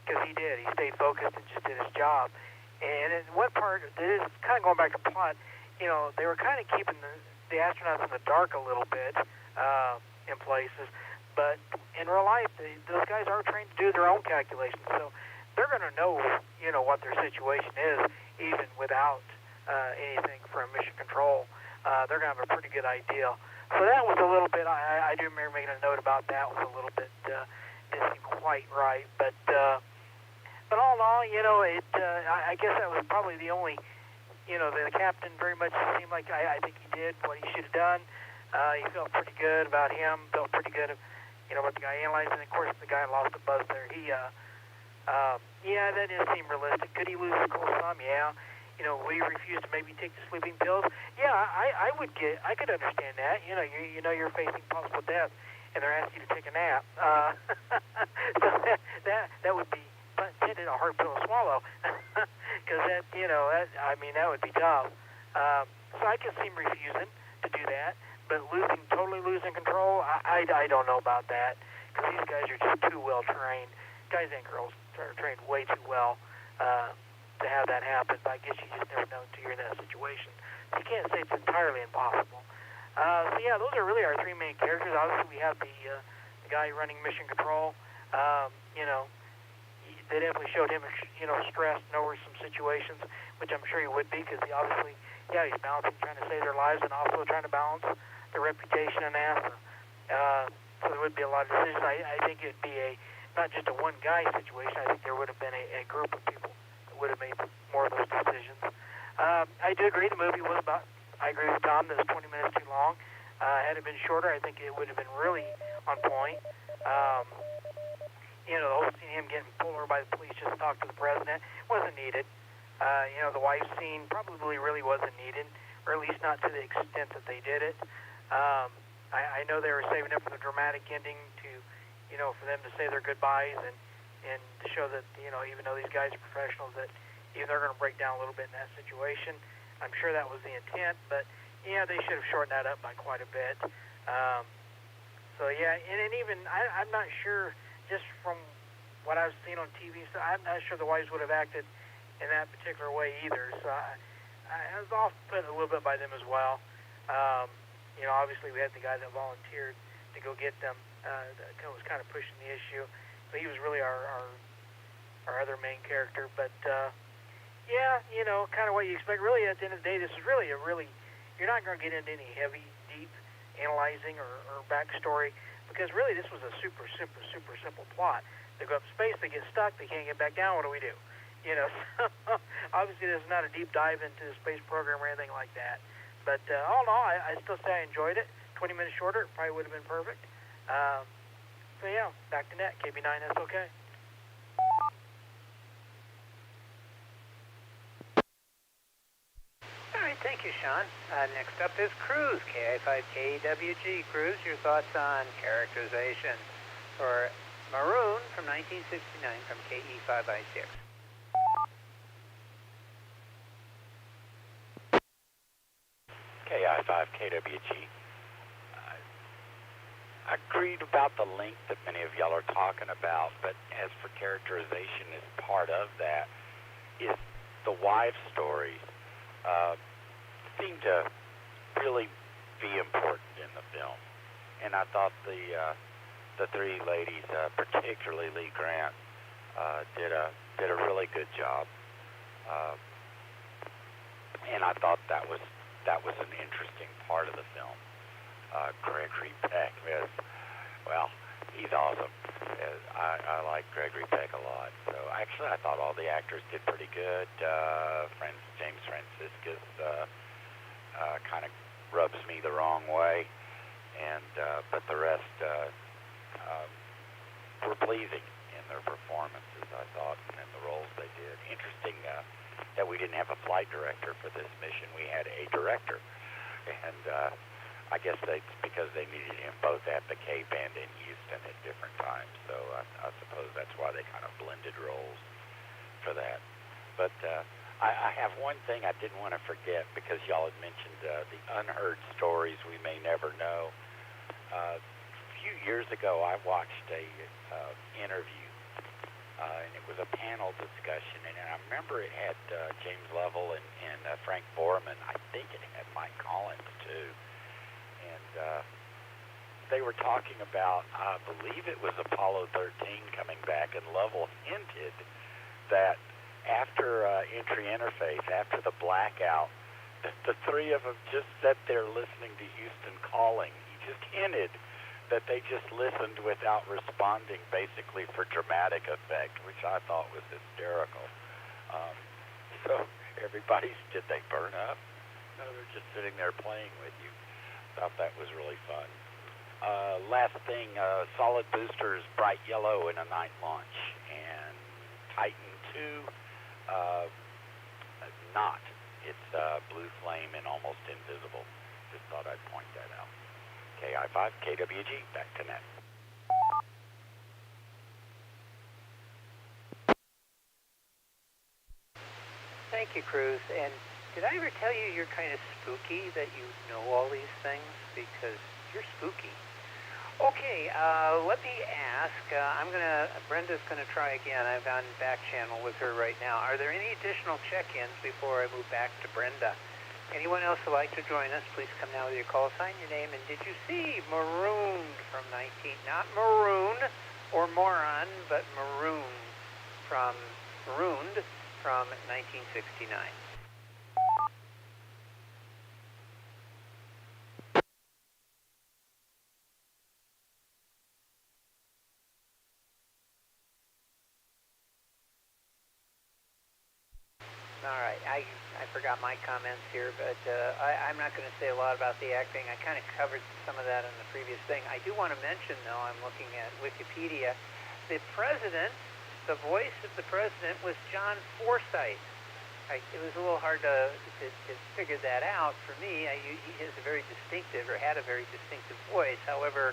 because he did. He stayed focused and just did his job. And in one part, it is kind of going back to plot. They were kind of keeping the astronauts in the dark a little bit. In places, but in real life, those guys are trained to do their own calculations, so they're going to know, what their situation is, even without anything from mission control. They're going to have a pretty good idea. So that was a little bit, I do remember making a note about that, was a little bit, didn't seem quite right, but But all in all, I guess that was probably the only, the captain very much seemed like I think he did what he should have done. He felt pretty good about him, felt pretty good, about the guy analyzing. And of course, the guy lost a buzz there. That didn't seem realistic. Could he lose the cool some? Yeah. Would he refuse to maybe take the sleeping pills? Yeah, I could understand that. You're facing possible death, and they're asking you to take a nap. So that would be intended a hard pill to swallow, because that would be tough. So I can see him refusing to do that, but totally losing control, I don't know about that, because these guys are just too well trained. Guys and girls are trained way too well to have that happen. But I guess you just never know until you're in that situation. So you can't say it's entirely impossible. Those are really our three main characters. Obviously, we have the guy running mission control. They definitely showed him, stressed over some situations, which I'm sure he would be, because he's balancing trying to save their lives and also trying to balance their reputation in NASA. So there would be a lot of decisions. I think it'd be not just a one-guy situation. I think there would have been a group of people that would have made more of those decisions. I do agree the movie was I agree with Tom that it was 20 minutes too long. Had it been shorter, I think it would have been really on point. The whole scene, him getting pulled over by the police just to talk to the president, wasn't needed. The wife scene probably really wasn't needed, or at least not to the extent that they did it. I know they were saving it for the dramatic ending to, for them to say their goodbyes and to show that, even though these guys are professionals, that even they're going to break down a little bit in that situation. I'm sure that was the intent, but they should have shortened that up by quite a bit. And even I'm not sure, just from what I've seen on TV, so I'm not sure the wives would have acted in that particular way either. So I was off put a little bit by them as well. Obviously we had the guy that volunteered to go get them, that was kind of pushing the issue. So he was really our other main character. But kind of what you expect. Really, at the end of the day, this is really you're not going to get into any heavy, deep analyzing or backstory, because really this was a super simple plot. They go up in space, they get stuck, they can't get back down. What do we do? So obviously this is not a deep dive into the space program or anything like that. But all in all, I still say I enjoyed it. 20 minutes shorter, it probably would have been perfect. Back to net, KB9, that's okay. All right, thank you, Sean. Next up is Cruz, KI5KWG. Cruz, your thoughts on characterization for Maroon from 1969 from KE5I6. KI5KWG. I agreed about the length that many of y'all are talking about, but as for characterization, as part of that is the wife stories seem to really be important in the film. And I thought the three ladies, particularly Lee Grant, did a really good job. And I thought that was an interesting part of the film. Gregory Peck, he's awesome. I like Gregory Peck a lot. So actually, I thought all the actors did pretty good. James Franciscus kind of rubs me the wrong way, but the rest were pleasing in their performances, I thought, and in the roles they did. Interesting that we didn't have a flight director for this mission. We had a director, and I guess it's because they needed him both at the Cape and in Houston at different times. So I suppose that's why they kind of blended roles for that. But I have one thing I didn't want to forget, because y'all had mentioned the unheard stories we may never know. A few years ago, I watched a interview, and it was a panel discussion, and I remember it had James Lovell and Frank Borman. I think it had Mike Collins, too. And they were talking about, I believe it was Apollo 13 coming back, and Lovell hinted that after entry interface, after the blackout, the three of them just sat there listening to Houston calling. He just hinted that they just listened without responding, basically for dramatic effect, which I thought was hysterical. So everybody's, did they burn up? No, they're just sitting there playing with you. Thought that was really fun. Last thing, solid boosters, bright yellow in a night launch, and Titan 2, not. It's blue flame and almost invisible. Just thought I'd point that out. KI5, KWG, back to net. Thank you, Cruz. And did I ever tell you you're kind of spooky that you know all these things? Because you're spooky. Okay, let me ask. Brenda's gonna try again. I'm on back channel with her right now. Are there any additional check-ins before I move back to Brenda? Anyone else who'd like to join us, please come now with your call sign, your name, and did you see Marooned from 19, not Maroon or Moron, but Marooned from 1969. All right, I forgot my comments here, but I'm not going to say a lot about the acting. I kind of covered some of that in the previous thing. I do want to mention, though, I'm looking at Wikipedia, the president, the voice of the president was John Forsythe. It was a little hard to figure that out for me. He has a very distinctive, or had a very distinctive voice. However,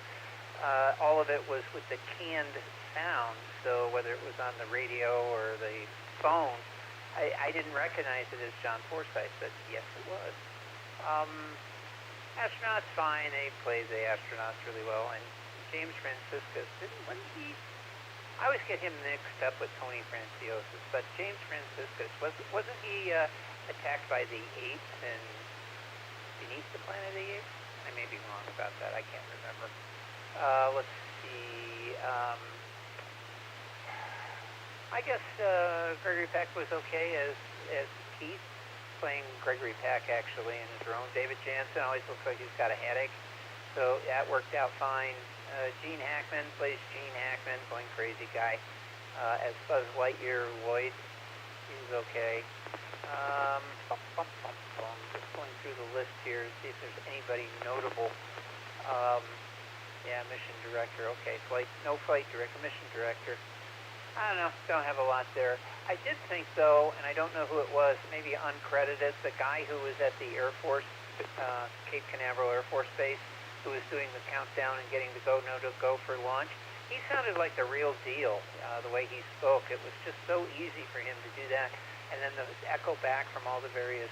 all of it was with the canned sound, so whether it was on the radio or the phone, I didn't recognize it as John Forsythe, but yes, it was. Astronauts, fine. They play the astronauts really well. And James Franciscus, I always get him mixed up with Tony Franciosus, but James Franciscus, wasn't he attacked by the apes and beneath the Planet of the Apes? I may be wrong about that. I can't remember. Let's see. I guess Gregory Peck was okay as Keith, playing Gregory Peck actually in his drone. David Jansen always looks like he's got a headache, so that worked out fine. Gene Hackman plays Gene Hackman, playing crazy guy. As Buzz Lightyear Lloyd, he was okay. Just going through the list here to see if there's anybody notable. Yeah, mission director. Okay, no flight director, mission director. I don't know, don't have a lot there. I did think, though, and I don't know who it was, maybe uncredited, the guy who was at the Air Force, Cape Canaveral Air Force Base, who was doing the countdown and getting the go, no to go for launch. He sounded like the real deal, the way he spoke. It was just so easy for him to do that. And then the echo back from all the various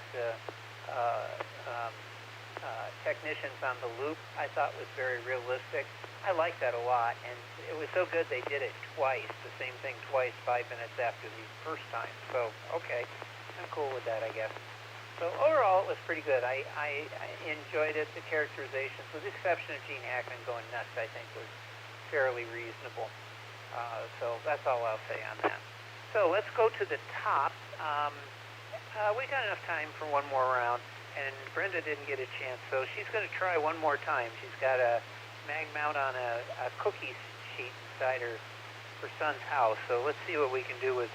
technicians on the loop, I thought was very realistic. I like that a lot, and it was so good they did it twice, the same thing twice, 5 minutes after the first time. So, okay, I'm cool with that, I guess. So overall, it was pretty good. I enjoyed it. The characterizations, with the exception of Gene Hackman going nuts, I think was fairly reasonable. So that's all I'll say on that. So let's go to the top. We got enough time for one more round, and Brenda didn't get a chance, so she's going to try one more time. She's got a mag mount on a cookie sheet inside her son's house, so let's see what we can do with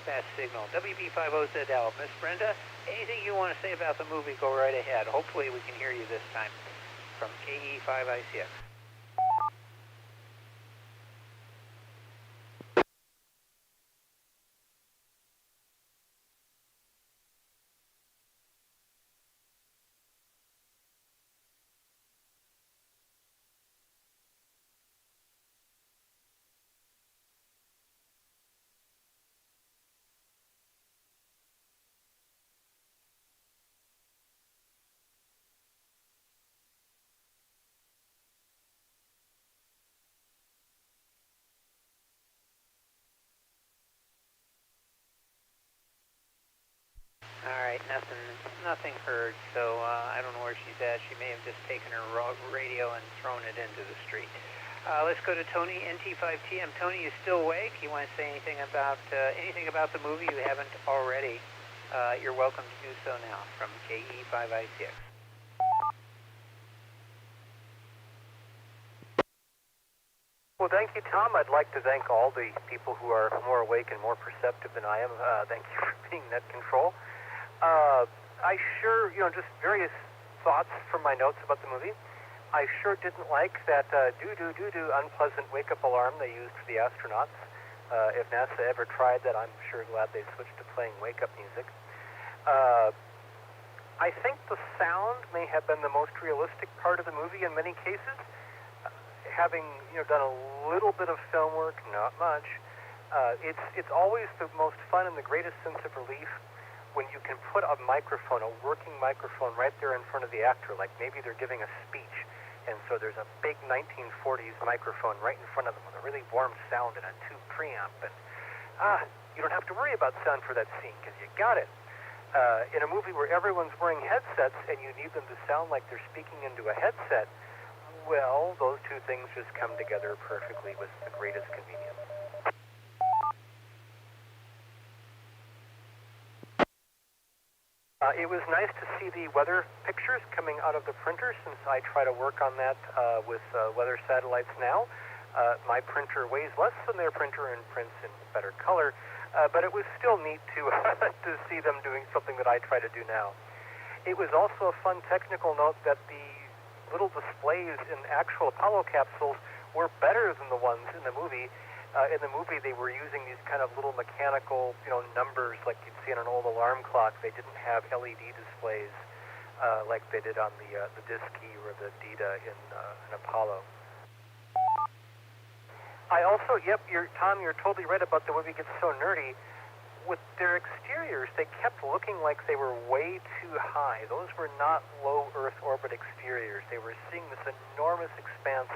fast signal. WB50ZL. Miss Brenda, anything you want to say about the movie, go right ahead. Hopefully we can hear you this time from KE5ICX. All right, nothing heard, so I don't know where she's at. She may have just taken her radio and thrown it into the street. Let's go to Tony, NT5TM. Tony, you still awake? You want to say anything about the movie you haven't already? You're welcome to do so now from KE5ICX. Well, thank you, Tom. I'd like to thank all the people who are more awake and more perceptive than I am. Thank you for being net control. I sure, just various thoughts from my notes about the movie. I sure didn't like that unpleasant wake-up alarm they used for the astronauts. If NASA ever tried that, I'm sure glad they switched to playing wake-up music. I think the sound may have been the most realistic part of the movie in many cases. Having done a little bit of film work, not much, it's always the most fun and the greatest sense of relief when you can put a microphone, a working microphone, right there in front of the actor, like maybe they're giving a speech, and so there's a big 1940s microphone right in front of them with a really warm sound and a tube preamp, and you don't have to worry about sound for that scene because you got it. In a movie where everyone's wearing headsets and you need them to sound like they're speaking into a headset, well, those two things just come together perfectly with the greatest convenience. It was nice to see the weather pictures coming out of the printer, since I try to work on that with weather satellites now. My printer weighs less than their printer and prints in better color, but it was still neat to to see them doing something that I try to do now. It was also a fun technical note that the little displays in actual Apollo capsules were better than the ones in the movie. In the movie, they were using these kind of little mechanical, numbers like you'd see on an old alarm clock. They didn't have LED displays like they did on the Diski or the Dita in Apollo. I also, Tom, you're totally right about the movie gets so nerdy. With their exteriors, they kept looking like they were way too high. Those were not low Earth orbit exteriors. They were seeing this enormous expanse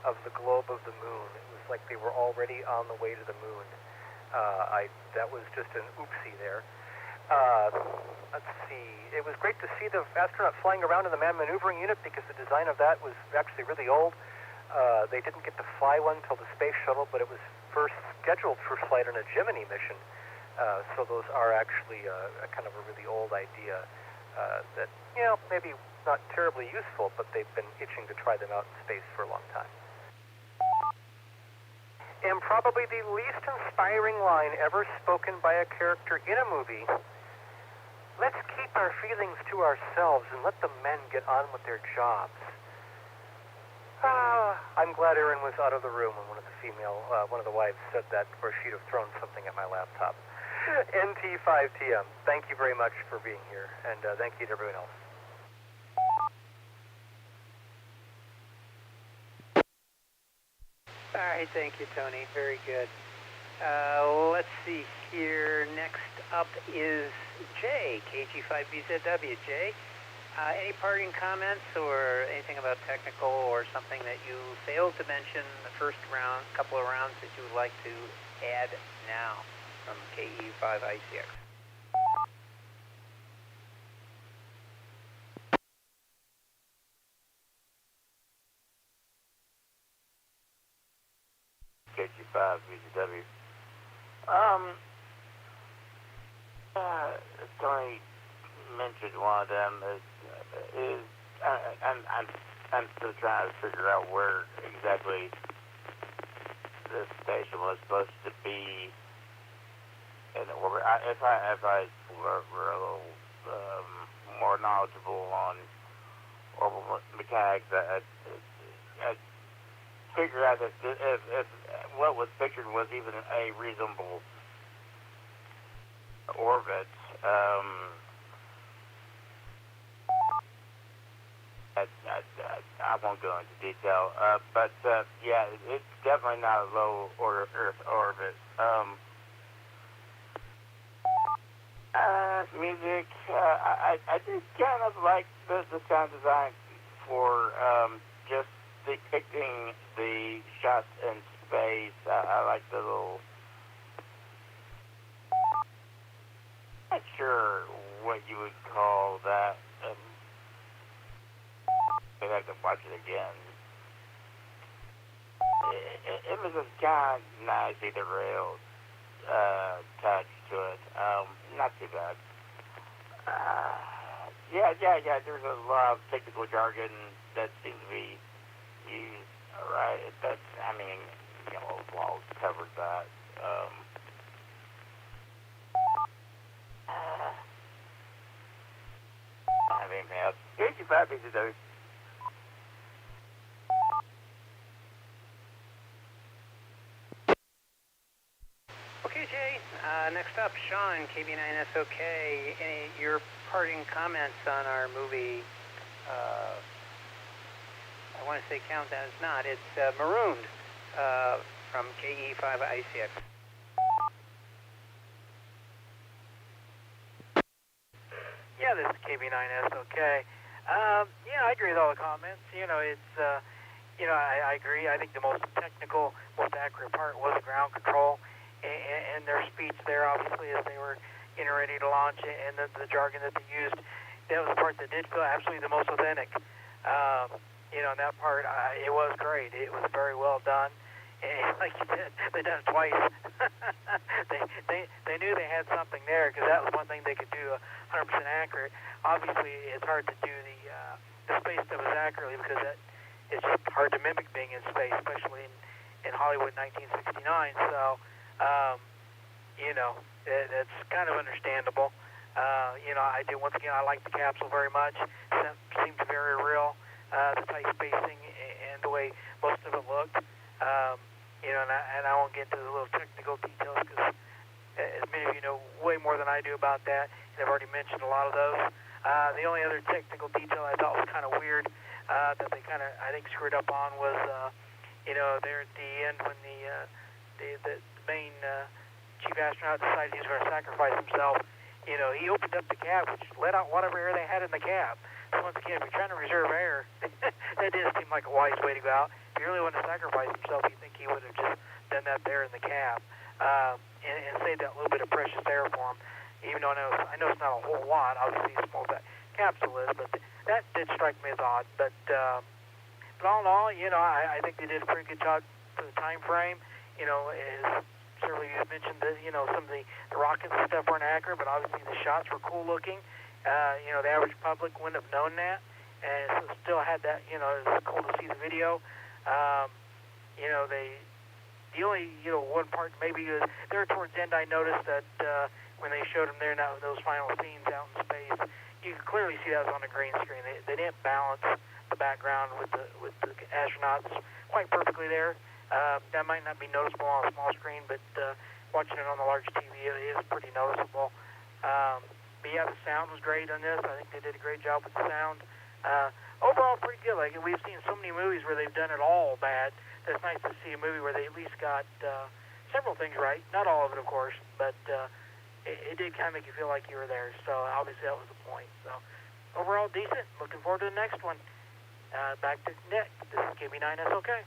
of the globe of the moon. It was like they were already on the way to the moon. That was just an oopsie there. Let's see. It was great to see the astronaut flying around in the manned maneuvering unit because the design of that was actually really old. They didn't get to fly one until the space shuttle, but it was first scheduled for flight on a Gemini mission. So those are actually a kind of a really old idea that, maybe not terribly useful, but they've been itching to try them out in space for a long time. And probably the least inspiring line ever spoken by a character in a movie: let's keep our feelings to ourselves and let the men get on with their jobs. I'm glad Erin was out of the room when one of the wives said that, or she'd have thrown something at my laptop. NT5TM, thank you very much for being here, and thank you to everyone else. All right, thank you, Tony. Very good. Let's see here. Next up is Jay, KG5BZW. Jay, any parting comments or anything about technical or something that you failed to mention the first couple of rounds that you would like to add now from KE5ICX? KG5 VGW. Tony mentioned one of them is I'm still trying to figure out where exactly this station was supposed to be in orbit. If I were a little more knowledgeable on orbital mechanics, I'd figure out that if what was pictured was even a reasonable orbit, I won't go into detail, but yeah, it's definitely not a low order Earth orbit. Music, I just kind of like the sound design for just depicting the shots in space. I like the little... I'm not sure what you would call that. I'd have to watch it again. It was a kind of nice either rail touch to it. Not too bad. Yeah. There's a lot of technical jargon that seems to be used Right. That's, I mean, you know, Walt covered that. I have anything else. Here's your puppies, those. Okay, Jay. Next up, Sean, KB9SOK. Your parting comments on our movie? I want to say Countdown. It's not. It's Marooned from KE5ICX. Yeah, this is KB9SOK. Yeah, I agree with all the comments. You know, it's, you know, I agree. I think the most technical, most accurate part was ground control and their speech there, obviously, as they were getting ready to launch, and the jargon that they used. That was the part that did feel absolutely the most authentic. You know, and that part, it was great. It was very well done. And like you said, they done it twice. they knew they had something there, because that was one thing they could do 100% accurate. Obviously, it's hard to do the space stuff as accurately, because it's just hard to mimic being in space, especially in Hollywood 1969. So, you know, it's kind of understandable. You know, once again, I like the capsule very much. It seemed very real. The tight spacing and the way most of it looked. You know, and I won't get into the little technical details, because as many of you know way more than I do about that, and I've already mentioned a lot of those. The only other technical detail I thought was kind of weird that they kind of, I think, screwed up on was, you know, there at the end when the main chief astronaut decided he was going to sacrifice himself. You know, he opened up the cab, which let out whatever air they had in the cab. So once again, if you're trying to reserve air, that did seem like a wise way to go out. If you really want to sacrifice himself, you think he would have just done that there in the cab and saved that little bit of precious air for him. Even though I know it's not a whole lot, obviously, as small as that capsule is, but that did strike me as odd. But all in all, you know, I think they did a pretty good job for the time frame. You know, as certainly you mentioned that, you know, some of the rockets and stuff weren't accurate, but obviously the shots were cool looking. You know, the average public wouldn't have known that, and so still had that, you know, it was cool to see the video. You know, the only, you know, one part maybe there towards the end I noticed that when they showed them there now, those final scenes out in space, you could clearly see that was on a green screen. They didn't balance the background with the astronauts quite perfectly there. That might not be noticeable on a small screen, but watching it on the large TV, it is pretty noticeable. But yeah, the sound was great on this. I think they did a great job with the sound. Overall, pretty good. Like, we've seen so many movies where they've done it all bad. It's nice to see a movie where they at least got several things right. Not all of it, of course, but it did kind of make you feel like you were there. So obviously that was the point. So overall, decent. Looking forward to the next one. Back to Nick. This is KB9SOK.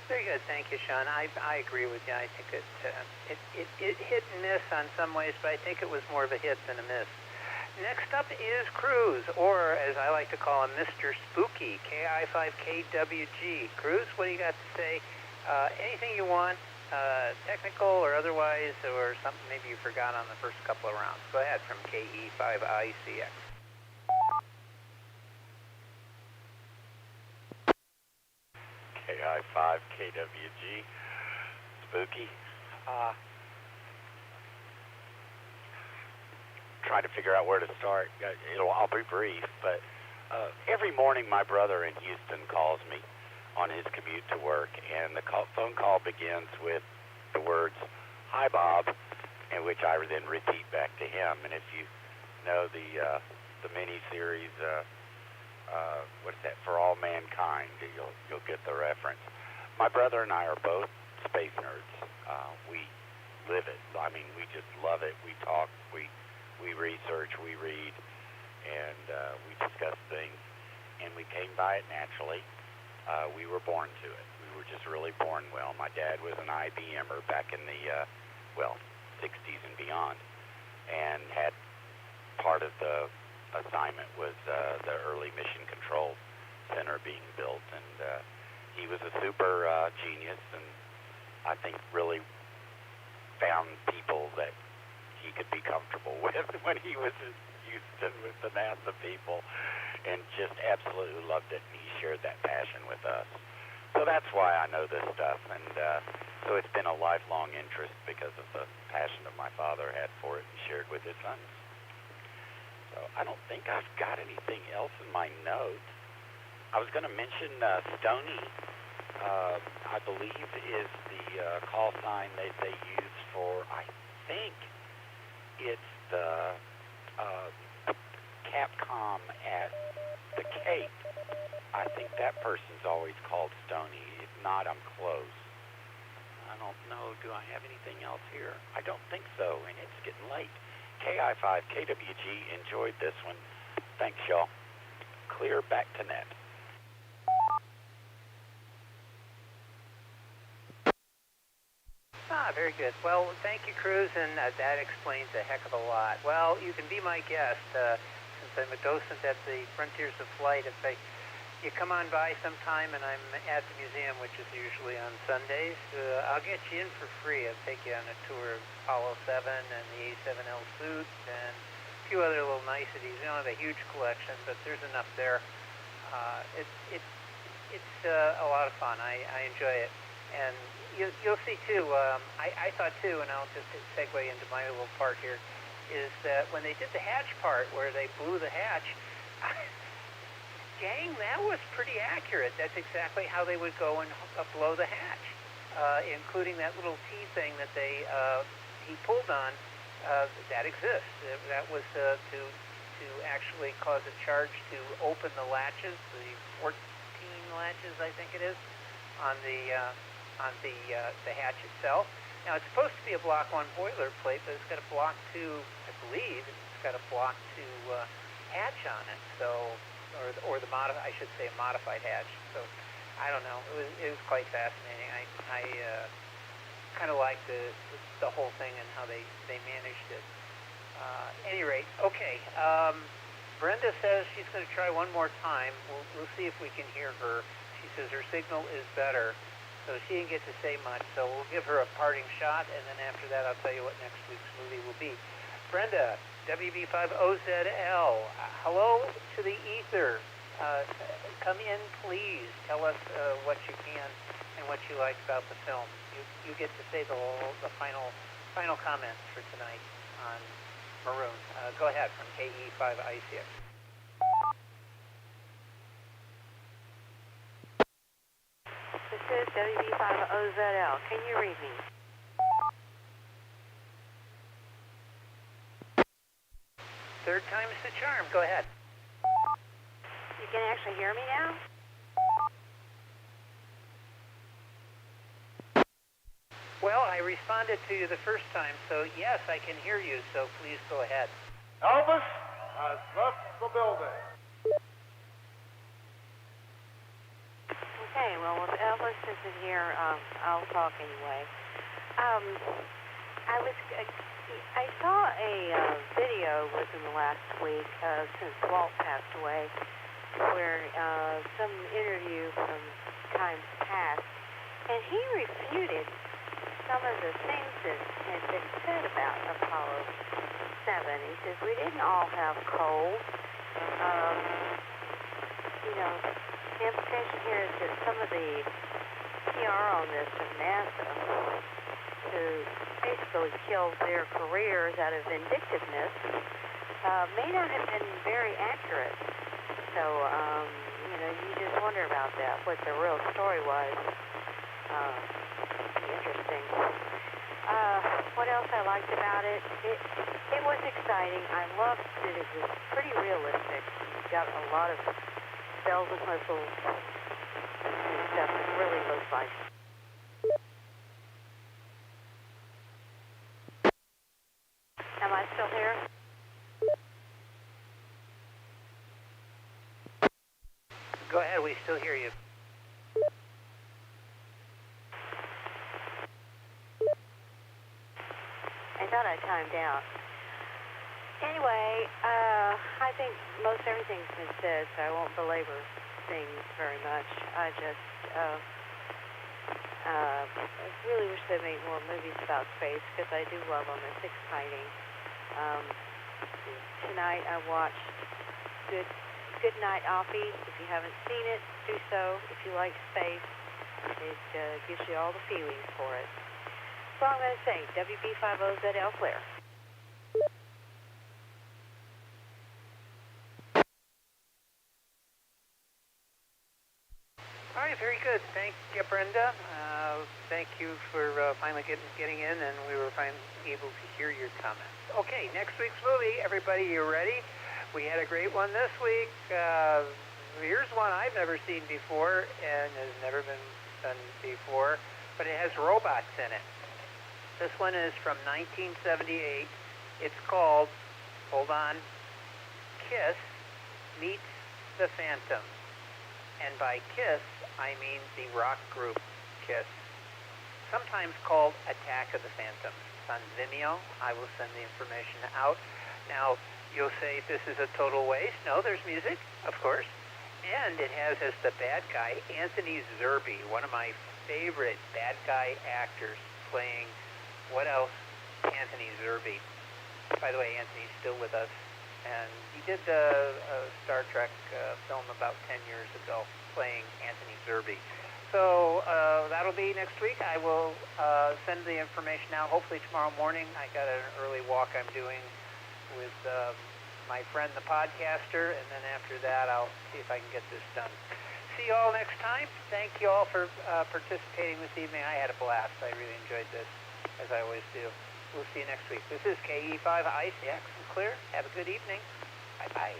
Very good. Thank you, Sean. I agree with you. I think it hit and miss on some ways, but I think it was more of a hit than a miss. Next up is Cruz, or as I like to call him, Mr. Spooky, KI5KWG. Cruz, what do you got to say? Anything you want, technical or otherwise, or something maybe you forgot on the first couple of rounds. Go ahead, from KE5ICX. KI5KWG, Spooky. Try to figure out where to start. I'll be brief, but every morning my brother in Houston calls me on his commute to work, and the phone call begins with the words, "Hi, Bob," and which I then repeat back to him. And if you know the mini-series, what's that, For All Mankind, you'll get the reference. My brother and I are both space nerds. We live it. I mean, we just love it. We talk, we research, we read, and we discuss things, and we came by it naturally. We were born to it. We were just really born well. My dad was an IBMer back in the 60s and beyond, and had part of the assignment was the early mission control center being built, and he was a super genius, and I think really found people that he could be comfortable with when he was Houston with the NASA people and just absolutely loved it, and he shared that passion with us. So that's why I know this stuff, and so it's been a lifelong interest because of the passion that my father had for it and shared with his sons. So I don't think I've got anything else in my notes. I was going to mention Stony, I believe, is the call sign that they use for, I think it's the Capcom at the Cape. I think that person's always called Stony. If not, I'm close. I don't know. Do I have anything else here? I don't think so, and it's getting late. KI5, KWG, enjoyed this one. Thanks, y'all. Clear back to net. Very good. Well, thank you, Cruz, and that explains a heck of a lot. Well, you can be my guest, since I'm a docent at the Frontiers of Flight. If you come on by sometime and I'm at the museum, which is usually on Sundays, I'll get you in for free. I'll take you on a tour of Apollo 7 and the A7L suit and a few other little niceties. You don't have a huge collection, but there's enough there. It's a lot of fun. I enjoy it. And you'll see, too, I thought, too, and I'll just segue into my little part here, is that when they did the hatch part, where they blew the hatch, dang, that was pretty accurate. That's exactly how they would go and blow the hatch, including that little T thing that he pulled on. That exists. That was to actually cause a charge to open the latches, the 14 latches, I think it is, on the hatch itself. Now, it's supposed to be a Block 1 boilerplate, but it's got a Block 2, I believe, it's got a Block 2 hatch on it, so, or I should say a modified hatch. So, I don't know. It was quite fascinating. I kind of liked the whole thing and how they managed it. Any rate, okay. Brenda says she's going to try one more time. We'll see if we can hear her. She says her signal is better, so she didn't get to say much. So we'll give her a parting shot, and then after that, I'll tell you what next week's movie will be. Brenda, WB5OZL, hello to the ether. Come in, please. Tell us what you can and what you liked about the film. You get to say the final comments for tonight on Maroon. Go ahead from KE5ICX. This is WB5OZL. Can you read me? Third time's the charm. Go ahead. You can actually hear me now? Well, I responded to you the first time, so yes, I can hear you, so please go ahead. Elvis has left the building. Okay, well, if Elvis isn't here, I'll talk anyway. I saw a video within the last week since Walt passed away, where some interview from times past, and he refuted some of the things that had been said about Apollo 7. He says, we didn't all have cold. The implication here is that some of the PR on this from NASA, who basically killed their careers out of vindictiveness, may not have been very accurate. So, you just wonder about that, what the real story was. Interesting. What else I liked about it? It was exciting. I loved that it was pretty realistic. You got a lot of bells and whistles and stuff. It really looks like. Am I still here? Go ahead. We still hear you. I thought I timed out. Anyway, I think most everything's been said, so I won't belabor things very much. I just really wish they made more movies about space, because I do love them. It's exciting. Tonight I watched Good Night Offie. If you haven't seen it, do so. If you like space, it gives you all the feelings for it. So I'm going to say WB50ZL clear. All right, very good. Thank you, Brenda. Thank you for finally getting in, and we were finally able to hear your comments. Okay, next week's movie. Everybody, you ready? We had a great one this week. Here's one I've never seen before and has never been done before, but it has robots in it. This one is from 1978. It's called, hold on, Kiss Meets the Phantom. And by Kiss, I mean the rock group Kiss, sometimes called Attack of the Phantoms. It's on Vimeo. I will send the information out. Now, you'll say this is a total waste. No, there's music, of course. And it has as the bad guy Anthony Zerbe, one of my favorite bad guy actors, playing, what else? Anthony Zerbe. By the way, Anthony's still with us. And he did a Star Trek film about 10 years ago, playing Anthony Zerbe. So that'll be next week. I will send the information out hopefully tomorrow morning. I got an early walk I'm doing with my friend the podcaster, and then after that I'll see if I can get this done. See you all next time. Thank you all for participating this evening. I had a blast. I really enjoyed this, as I always do. We'll see you next week. This is KE5 ICX and Clear. Have a good evening. Bye-bye.